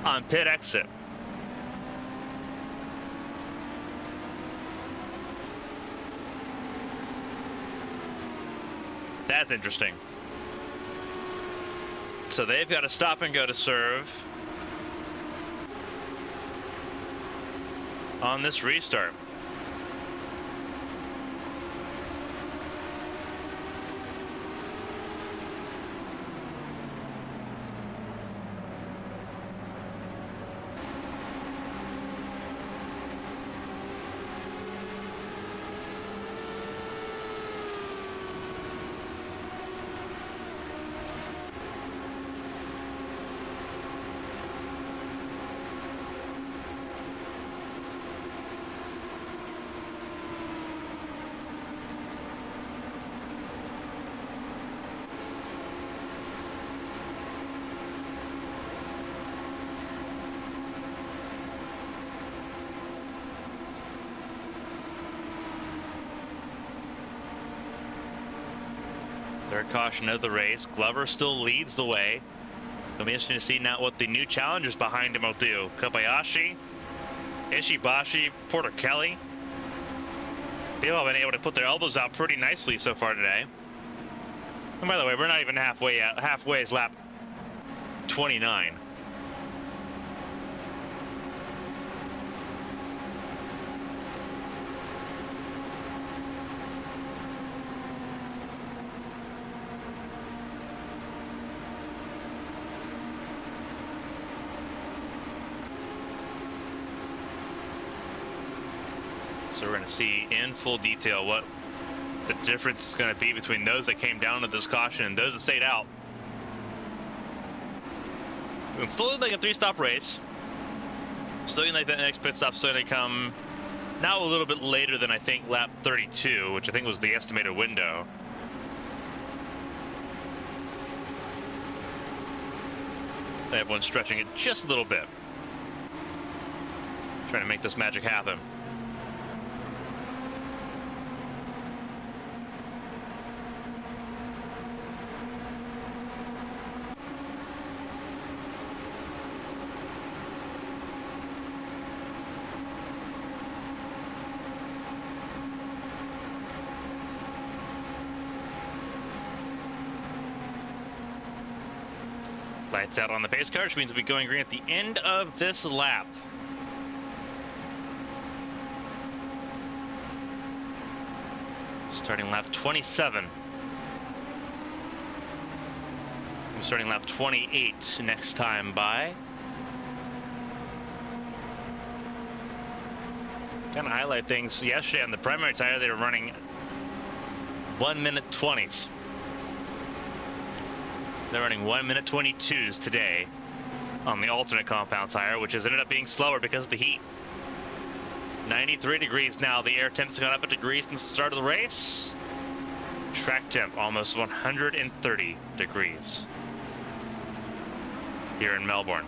S1: on pit exit. That's interesting. So they've got to stop and go to serve on this restart. Third caution of the race. Glover still leads the way. It'll be interesting to see now what the new challengers behind him will do. Kobayashi, Ishibashi, Porter Kelly. They've all been able to put their elbows out pretty nicely so far today. And by the way, we're not even halfway out. Halfway is lap 29. So we're going to see in full detail what the difference is going to be between those that came down to this caution and those that stayed out. It's still looking like a 3-stop race. Still looking like that next pit stop's going to come now a little bit later than I think lap 32, which I think was the estimated window. Everyone's stretching it just a little bit, trying to make this magic happen. Lights out on the pace car, which means we'll be going green at the end of this lap. Starting lap 27. I'm starting lap 28 next time by. Kind of highlight things. Yesterday on the primary tire, they were running 1 minute 20s. They're running 1 minute 22s today on the alternate compound tire, which has ended up being slower because of the heat. 93 degrees now. The air temp's gone up a degree since the start of the race. Track temp almost 130 degrees here in Melbourne.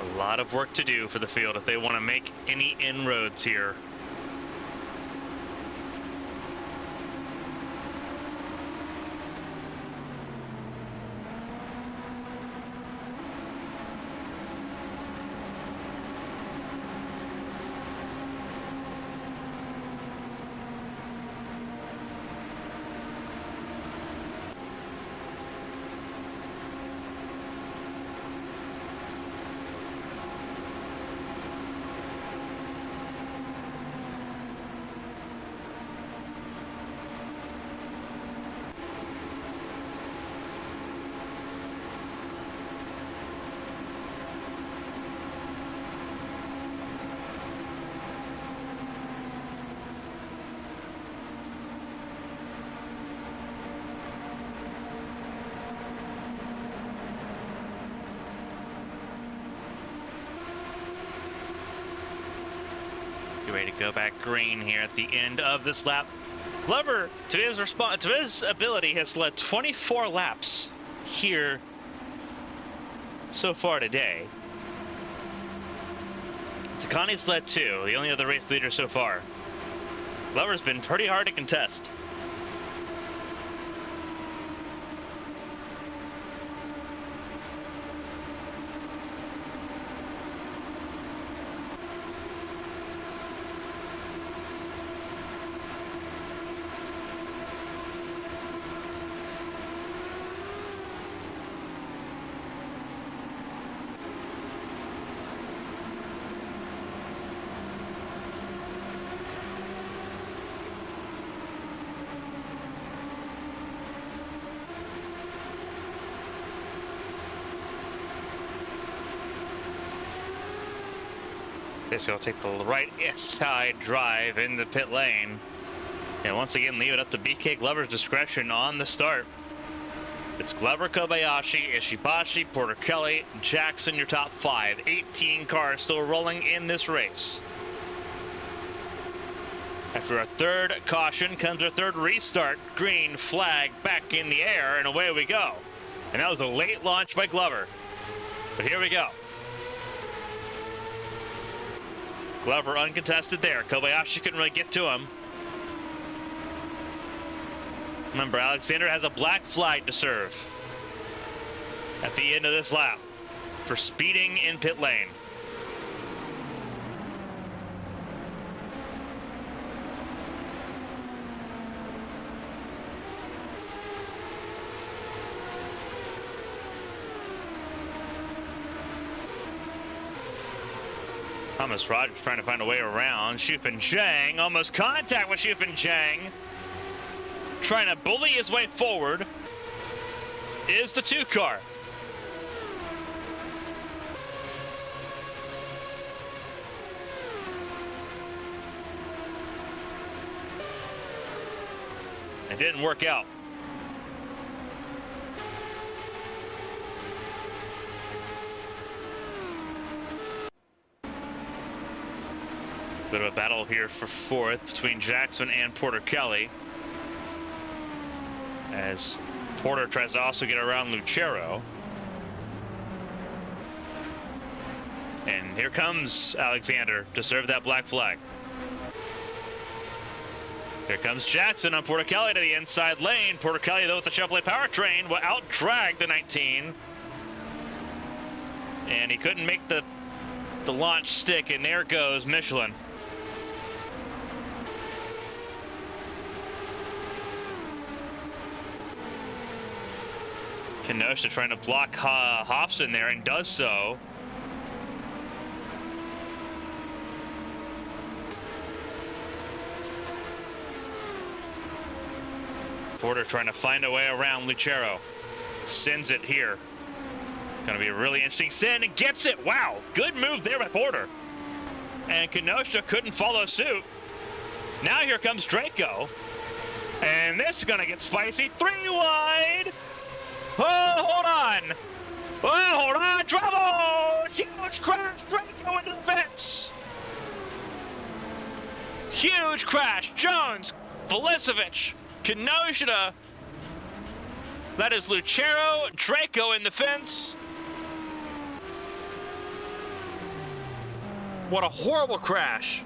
S1: A lot of work to do for the field if they want to make any inroads here. Ready to go back green here at the end of this lap. Glover, to his ability, has led 24 laps here so far today. Takani's led 2, the only other race leader so far. Glover's been pretty hard to contest. Basically, I'll take the right side drive in the pit lane. And once again, leave it up to BK Glover's discretion on the start. It's Glover, Kobayashi, Ishibashi, Porter Kelly, Jackson, your top 5. 18 cars still rolling in this race. After our third caution comes our third restart. Green flag back in the air, and away we go. And that was a late launch by Glover. But here we go. Glover uncontested there. Kobayashi couldn't really get to him. Remember, Alexander has a black flag to serve at the end of this lap for speeding in pit lane. Thomas Rogers trying to find a way around. Shufan Zhang, almost contact with Shufan Zhang. Trying to bully his way forward is the 2 car. It didn't work out. Bit of a battle here for 4th between Jackson and Porter Kelly, as Porter tries to also get around Lucero. And here comes Alexander to serve that black flag. Here comes Jackson on Porter Kelly to the inside lane. Porter Kelly, though, with the Chevrolet powertrain, will out-drag the 19. And he couldn't make the launch stick, and there goes Michelin. Kenosha trying to block Hobson there, and does so. Porter trying to find a way around Lucero. Sends it here. Going to be a really interesting send, and gets it. Wow, good move there by Porter. And Kenosha couldn't follow suit. Now here comes Draco. And this is going to get spicy. 3 wide. Oh, hold on. Oh, hold on. Trouble. Huge crash. Draco into the fence. Huge crash. Jones, Velisevich, Kenosha. That is Lucero. Draco in the fence. What a horrible crash.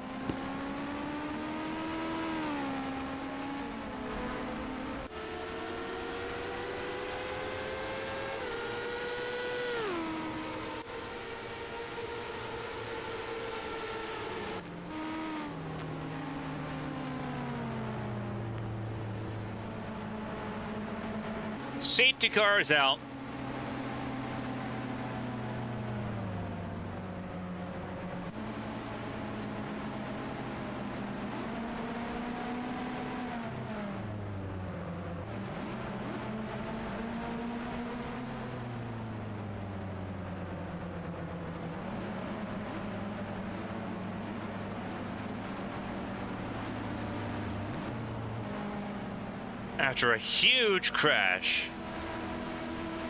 S1: Safety car is out. After a huge crash,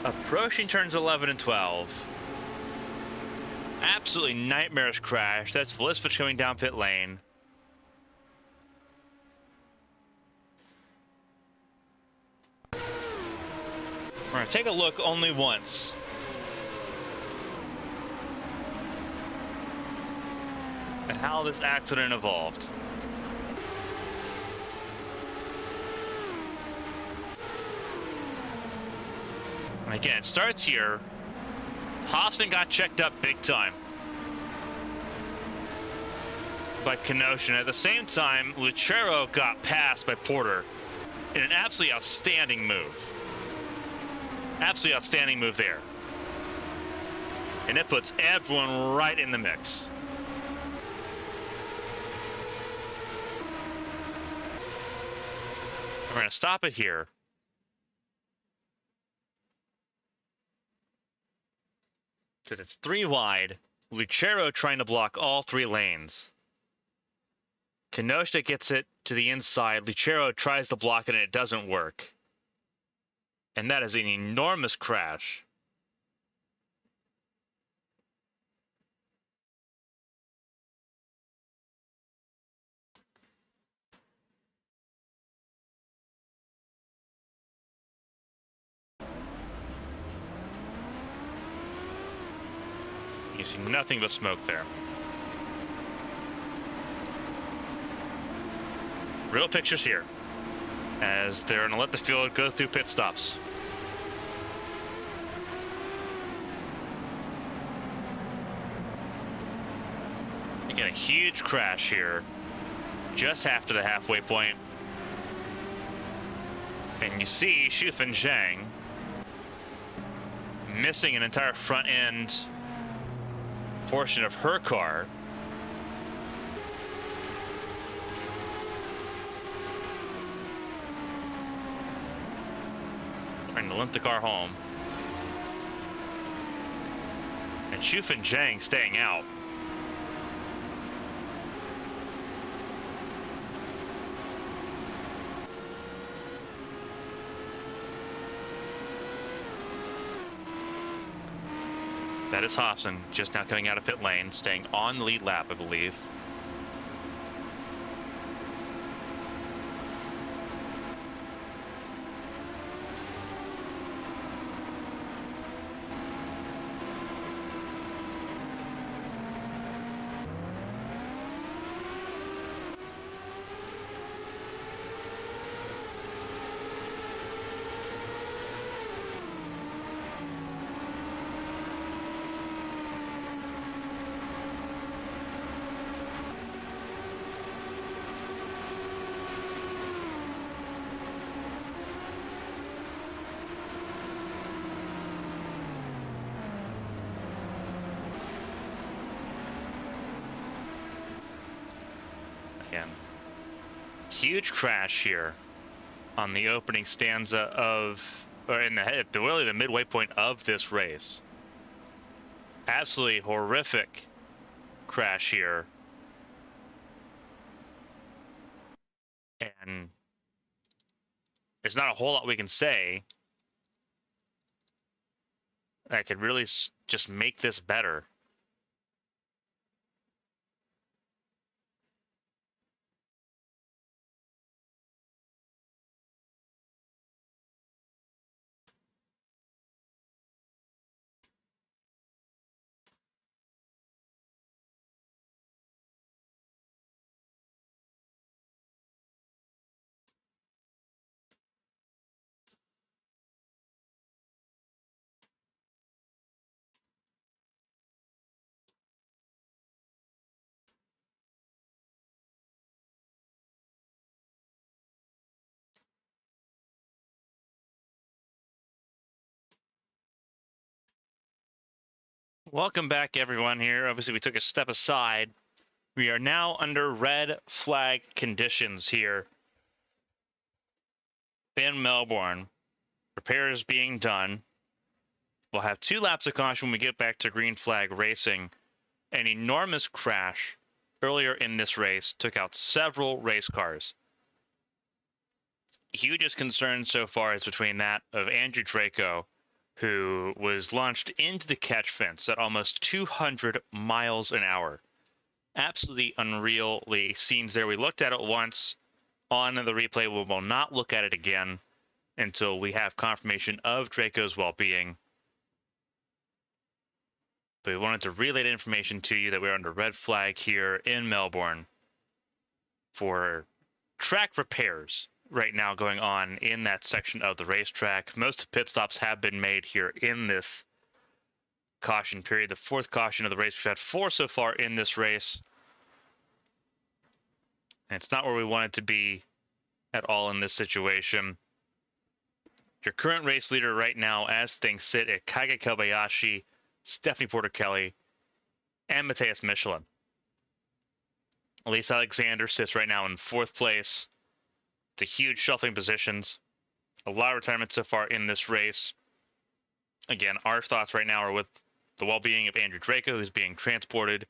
S1: approaching turns 11 and 12. Absolutely nightmarish crash. That's Velisevich coming down pit lane. We're going to take a look only once. At how this accident evolved. And again, it starts here. Hobson got checked up big time by Kenosha. At the same time, Lucero got passed by Porter in an absolutely outstanding move. Absolutely outstanding move there. And it puts everyone right in the mix. We're going to stop it here. Because it's 3 wide. Lucero trying to block all 3 lanes. Kenosha gets it to the inside. Lucero tries to block it and it doesn't work. And that is an enormous crash. see nothing but smoke there. Real pictures here, as they're going to let the field go through pit stops. You get a huge crash here, just after the halfway point. And you see Shufeng Zhang missing an entire front end portion of her car. Trying to limp the car home. And Shufeng Zhang staying out. That is Hassan, just now coming out of pit lane, staying on the lead lap, I believe. Huge crash here on the opening stanza of, or in the head, really the midway point of this race. Absolutely horrific crash here. And there's not a whole lot we can say that could really just make this better. Welcome back, everyone, here. Obviously, we took a step aside. We are now under red flag conditions here in Melbourne. Repairs being done. We'll have 2 laps of caution when we get back to green flag racing. An enormous crash earlier in this race took out several race cars. Hugest concern so far is between that of Andrew Draco, who was launched into the catch fence at almost 200 miles an hour. Absolutely unreally scenes there. We looked at it once on the replay. We will not look at it again until we have confirmation of Draco's well-being. But we wanted to relay the information to you that we're under red flag here in Melbourne for track repairs right now going on in that section of the racetrack. Most pit stops have been made here in this caution period. The 4th caution of the race. We've had 4 so far in this race. And it's not where we want it to be at all in this situation. Your current race leader right now, as things sit, at Kage Kobayashi, Stephanie Porter-Kelly, and Matthias Michelin. Elise Alexander sits right now in 4th place. It's a huge shuffling positions. A lot of retirement so far in this race. Again, our thoughts right now are with the well-being of Andrew Draco, who's being transported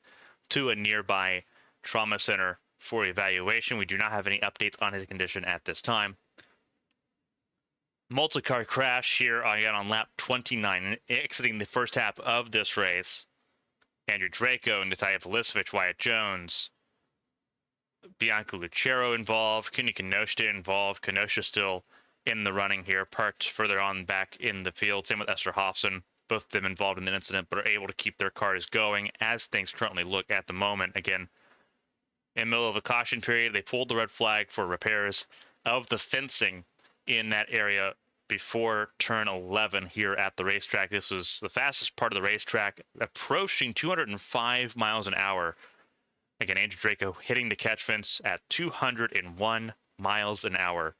S1: to a nearby trauma center for evaluation. We do not have any updates on his condition at this time. Multi-car crash here again on lap 29, exiting the first half of this race. Andrew Draco, Natalia Velisevich, Wyatt Jones, Bianca Lucero involved, Kunia Kenosha involved. Kenosha still in the running here, parked further on back in the field. Same with Esther Hoffson. both of them involved in the incident, but are able to keep their cars going as things currently look at the moment. Again, in the middle of a caution period, they pulled the red flag for repairs of the fencing in that area before turn 11 here at the racetrack. This was the fastest part of the racetrack, approaching 205 miles an hour. Again, Andrew Draco hitting the catch fence at 201 miles an hour.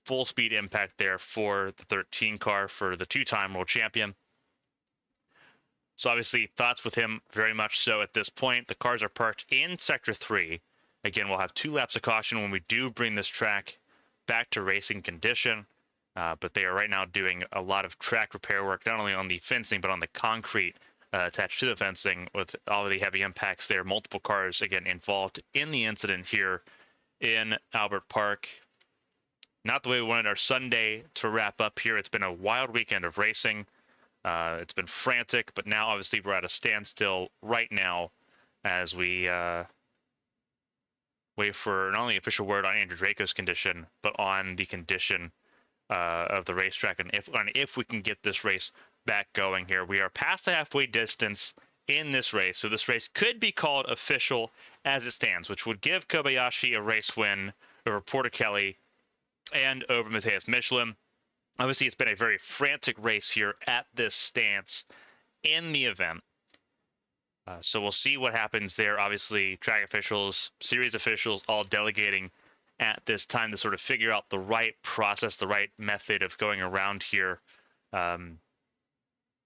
S1: Full speed impact there for the 13 car for the two-time world champion. So obviously thoughts with him very much so at this point. The cars are parked in Sector 3. Again, we'll have 2 laps of caution when we do bring this track back to racing condition. But they are right now doing a lot of track repair work, not only on the fencing, but on the concrete attached to the fencing with all of the heavy impacts there. Multiple cars, again, involved in the incident here in Albert Park. Not the way we wanted our Sunday to wrap up here. It's been a wild weekend of racing. It's been frantic, but now obviously we're at a standstill right now as we wait for not only official word on Andrew Draco's condition, but on the condition of the racetrack and if we can get this race back going here. We are past the halfway distance in this race, so this race could be called official as it stands, which would give Kobayashi a race win over Porter Kelly and over Matheus Michelin. Obviously, it's been a very frantic race here at this stance in the event. So we'll see what happens there. Obviously, track officials, series officials, all delegating at this time to sort of figure out the right process, the right method of going around here.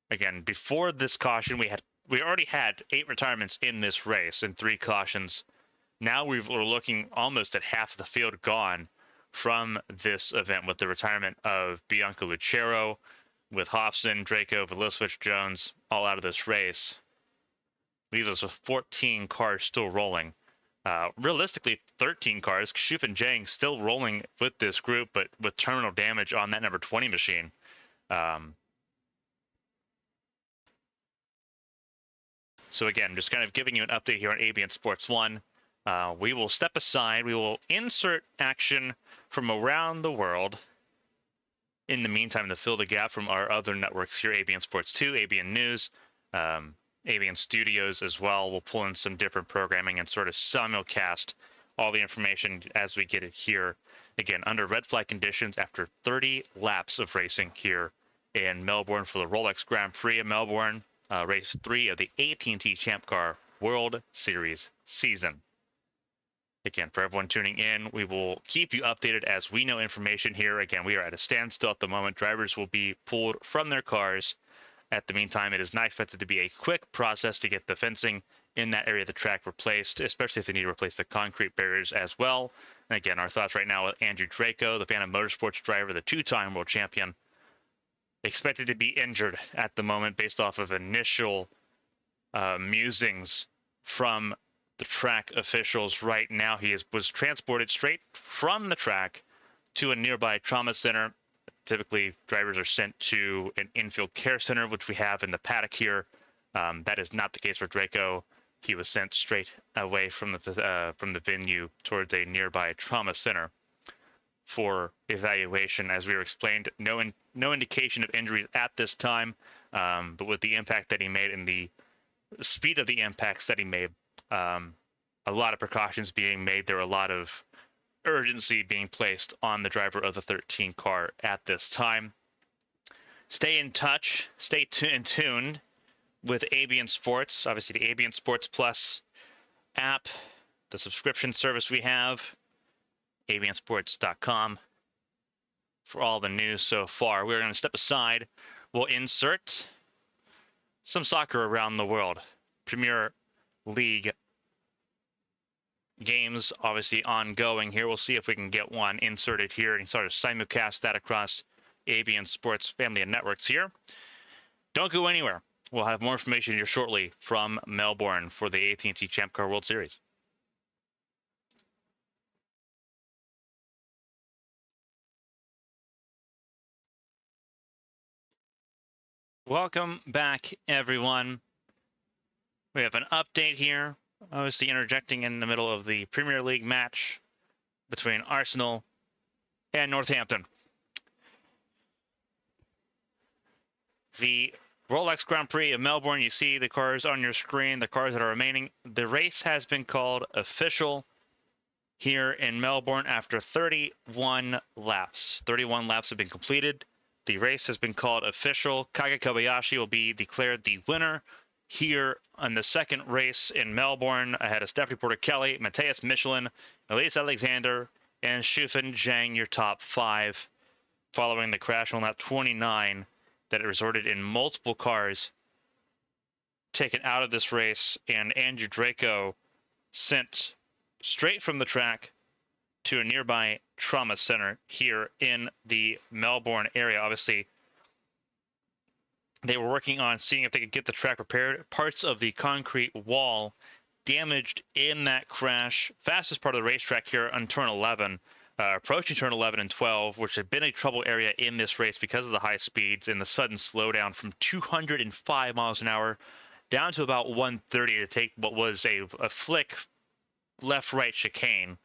S1: Again, before this caution, we already had 8 retirements in this race and 3 cautions. Now we're looking almost at half of the field gone from this event with the retirement of Bianca Lucero, with Hobson, Draco, Velisovich, Jones all out of this race. Leaves us with 14 cars still rolling. Realistically, 13 cars. Shuf and Jang still rolling with this group, but with terminal damage on that number 20 machine. So again, just kind of giving you an update here on ABN Sports 1. We will step aside. We will insert action from around the world. In the meantime, to fill the gap from our other networks here, ABN Sports 2, ABN News, ABN Studios as well. We'll pull in some different programming and sort of simulcast all the information as we get it here. Again, under red flag conditions after 30 laps of racing here in Melbourne for the Rolex Grand Prix of Melbourne, race 3 of the AT&T Champ Car World Series season. Again, for everyone tuning in, we will keep you updated as we know information here. Again, we are at a standstill at the moment. Drivers will be pulled from their cars. At the meantime, it is not expected to be a quick process to get the fencing in that area of the track replaced, especially if they need to replace the concrete barriers as well. And again, our thoughts right now with Andrew Draco, the Phantom Motorsports driver, the 2-time world champion, expected to be injured at the moment based off of initial musings from the track officials. Right now, he was transported straight from the track to a nearby trauma center. Typically, drivers are sent to an infield care center, which we have in the paddock here. That is not the case for Draco. He was sent straight away from the venue towards a nearby trauma center for evaluation. As we were explained, no indication of injuries at this time, but with the impact that he made and the speed of the impacts that he made, a lot of precautions being made. There were a lot of urgency being placed on the driver of the 13 car at this time. Stay in touch, stay tuned with ABN Sports, obviously the ABN Sports Plus app, the subscription service we have, abnsports.com for all the news so far. We're going to step aside. We'll insert some soccer around the world. Premier League games obviously ongoing here. We'll see if we can get one inserted here and sort of simulcast that across ABN Sports family of networks here. Don't go anywhere. We'll have more information here shortly from Melbourne for the AT&T Champ Car World Series. Welcome back, everyone. We have an update here, obviously interjecting in the middle of the Premier League match between Arsenal and Northampton. The Rolex Grand Prix of Melbourne, you see the cars on your screen, the cars that are remaining. The race has been called official here in Melbourne after 31 laps. 31 laps have been completed. The race has been called official. Kage Kobayashi will be declared the winner here on the second race in Melbourne, ahead of Stephanie Porter-Kelly, Matthias Michelin, Elise Alexander, and Shufeng Zhang, your top 5, following the crash on lap 29 that resulted in multiple cars taken out of this race, and Andrew Draco sent straight from the track to a nearby trauma center here in the Melbourne area. Obviously, they were working on seeing if they could get the track repaired. Parts of the concrete wall damaged in that crash. Fastest part of the racetrack here on turn 11, approaching turn 11 and 12, which had been a trouble area in this race because of the high speeds and the sudden slowdown from 205 miles an hour down to about 130 to take what was a flick left-right chicane.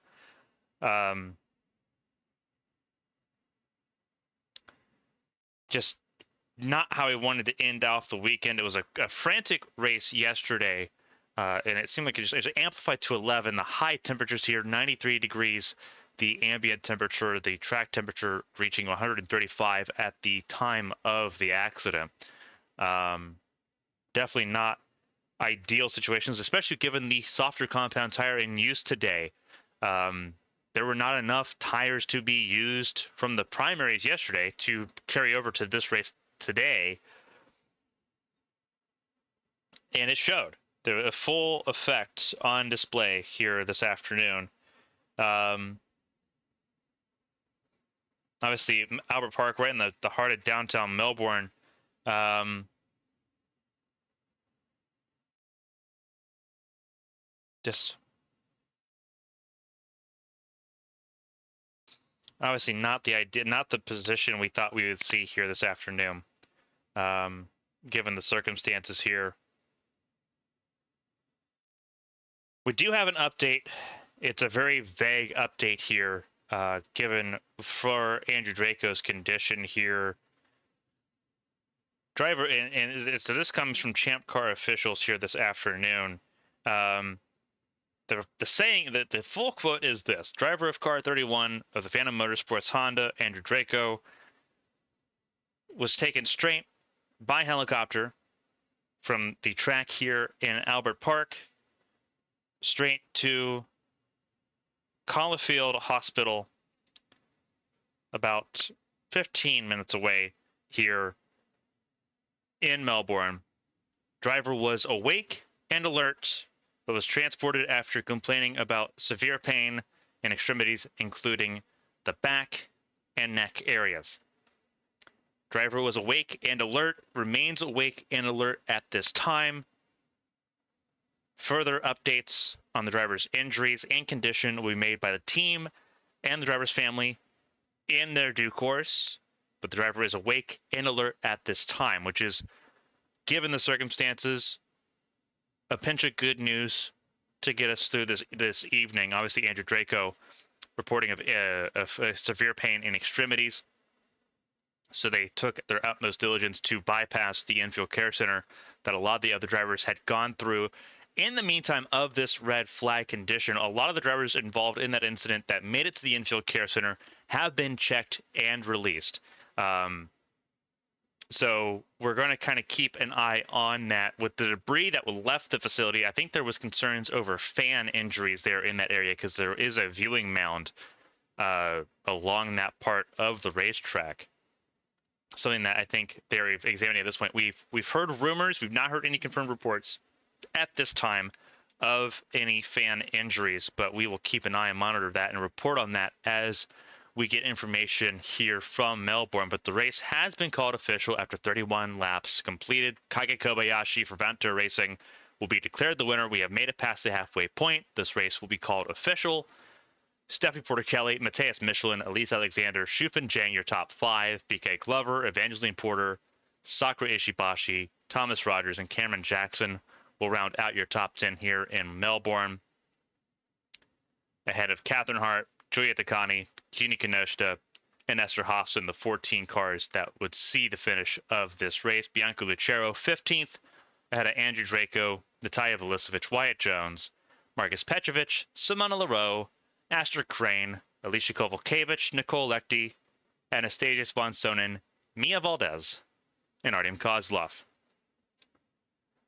S1: Just not how he wanted to end off the weekend. It was a frantic race yesterday, and it seemed like it was amplified to 11. The high temperatures here, 93 degrees, the ambient temperature, the track temperature reaching 135 at the time of the accident. Definitely not ideal situations, especially given the softer compound tire in use today. There were not enough tires to be used from the primaries yesterday to carry over to this race today, and it showed. There was a full effect on display here this afternoon. Obviously, Albert Park, right in the heart of downtown Melbourne. Just obviously not the idea, not the position we thought we would see here this afternoon, given the circumstances here. We do have an update. It's a very vague update here, given for Andrew Draco's condition here. Driver, so this comes from Champ Car officials here this afternoon. The saying that the full quote is this: driver of car 31 of the Phantom Motorsports Honda, Andrew Draco, was taken straight by helicopter from the track here in Albert Park straight to Caulfield Hospital, about 15 minutes away here in Melbourne. Driver was awake and alert, but was transported after complaining about severe pain in extremities, including the back and neck areas. Driver was awake and alert, remains awake and alert at this time. Further updates on the driver's injuries and condition will be made by the team and the driver's family in their due course, but the driver is awake and alert at this time, which is, given the circumstances, a pinch of good news to get us through this evening. Obviously, Andrew Draco reporting of severe pain in extremities, so they took their utmost diligence to bypass the infield care center that a lot of the other drivers had gone through. In the meantime of this red flag condition, a lot of the drivers involved in that incident that made it to the infield care center have been checked and released. So we're going to kind of keep an eye on that. With the debris that left the facility, I think there was concerns over fan injuries there in that area, because there is a viewing mound along that part of the racetrack. Something that I think they're examining at this point. We've heard rumors. We've not heard any confirmed reports at this time of any fan injuries, but we will keep an eye and monitor that and report on that as we get information here from Melbourne. But the race has been called official after 31 laps completed. Kage Kobayashi for Vanter Racing will be declared the winner. We have made it past the halfway point. This race will be called official. Stephanie Porter-Kelly, Matthias Michelin, Elise Alexander, Shufeng Zhang, your top 5, BK Glover, Evangeline Porter, Sakura Ishibashi, Thomas Rogers, and Cameron Jackson will round out your top 10 here in Melbourne, ahead of Catherine Hart, Julia Takani, Kini Kinoshita, and Esther Hofson, the 14 cars that would see the finish of this race. Bianca Lucero, 15th, ahead of Andrew Draco, Natalia Velisevich, Wyatt Jones, Marcus Petrovic, Simona Leroux, Astor Crane, Alicia Kovalkiewicz, Nicole Lechty, Anastasius von Sonnen, Mia Valdez, and Artem Kozlov.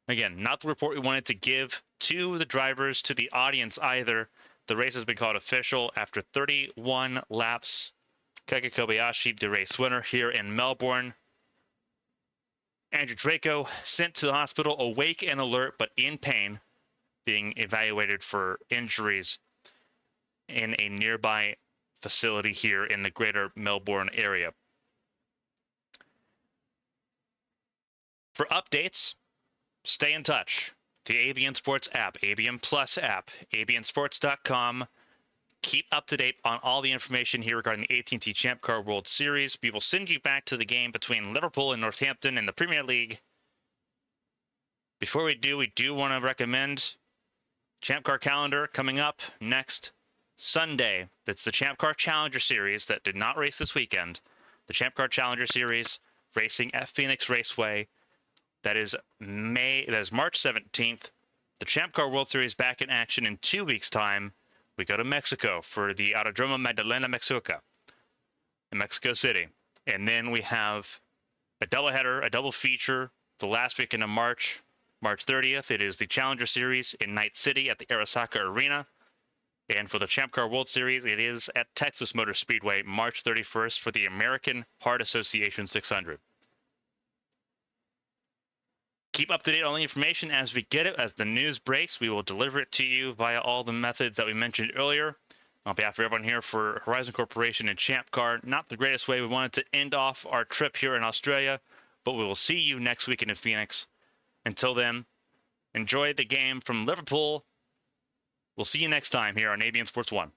S1: Again, not the report we wanted to give to the drivers, to the audience either. The race has been called official after 31 laps. Kage Kobayashi, the race winner here in Melbourne. Andrew Draco sent to the hospital, awake and alert, but in pain, being evaluated for injuries in a nearby facility here in the greater Melbourne area. For updates, stay in touch. The ABN Sports app, ABN Plus app, abnsports.com. Keep up to date on all the information here regarding the AT&T Champ Car World Series. We will send you back to the game between Liverpool and Northampton in the Premier League. Before we do want to recommend Champ Car calendar coming up next Sunday. That's the Champ Car Challenger Series that did not race this weekend. The Champ Car Challenger Series racing at Phoenix Raceway. That is March 17th. The Champ Car World Series back in action in 2 weeks' time. We go to Mexico for the Autodromo Magdalena Mexica in Mexico City. And then we have a doubleheader, a double feature, the last weekend of March 30th. It is the Challenger Series in Night City at the Arasaka Arena. And for the Champ Car World Series, it is at Texas Motor Speedway, March 31st for the American Heart Association 600. Keep up to date on the information as we get it. As the news breaks, we will deliver it to you via all the methods that we mentioned earlier. On behalf of everyone here for Horizon Corporation and Champ Car, not the greatest way we wanted to end off our trip here in Australia, but we will see you next weekend in Phoenix. Until then, enjoy the game from Liverpool. We'll see you next time here on ABN Sports 1.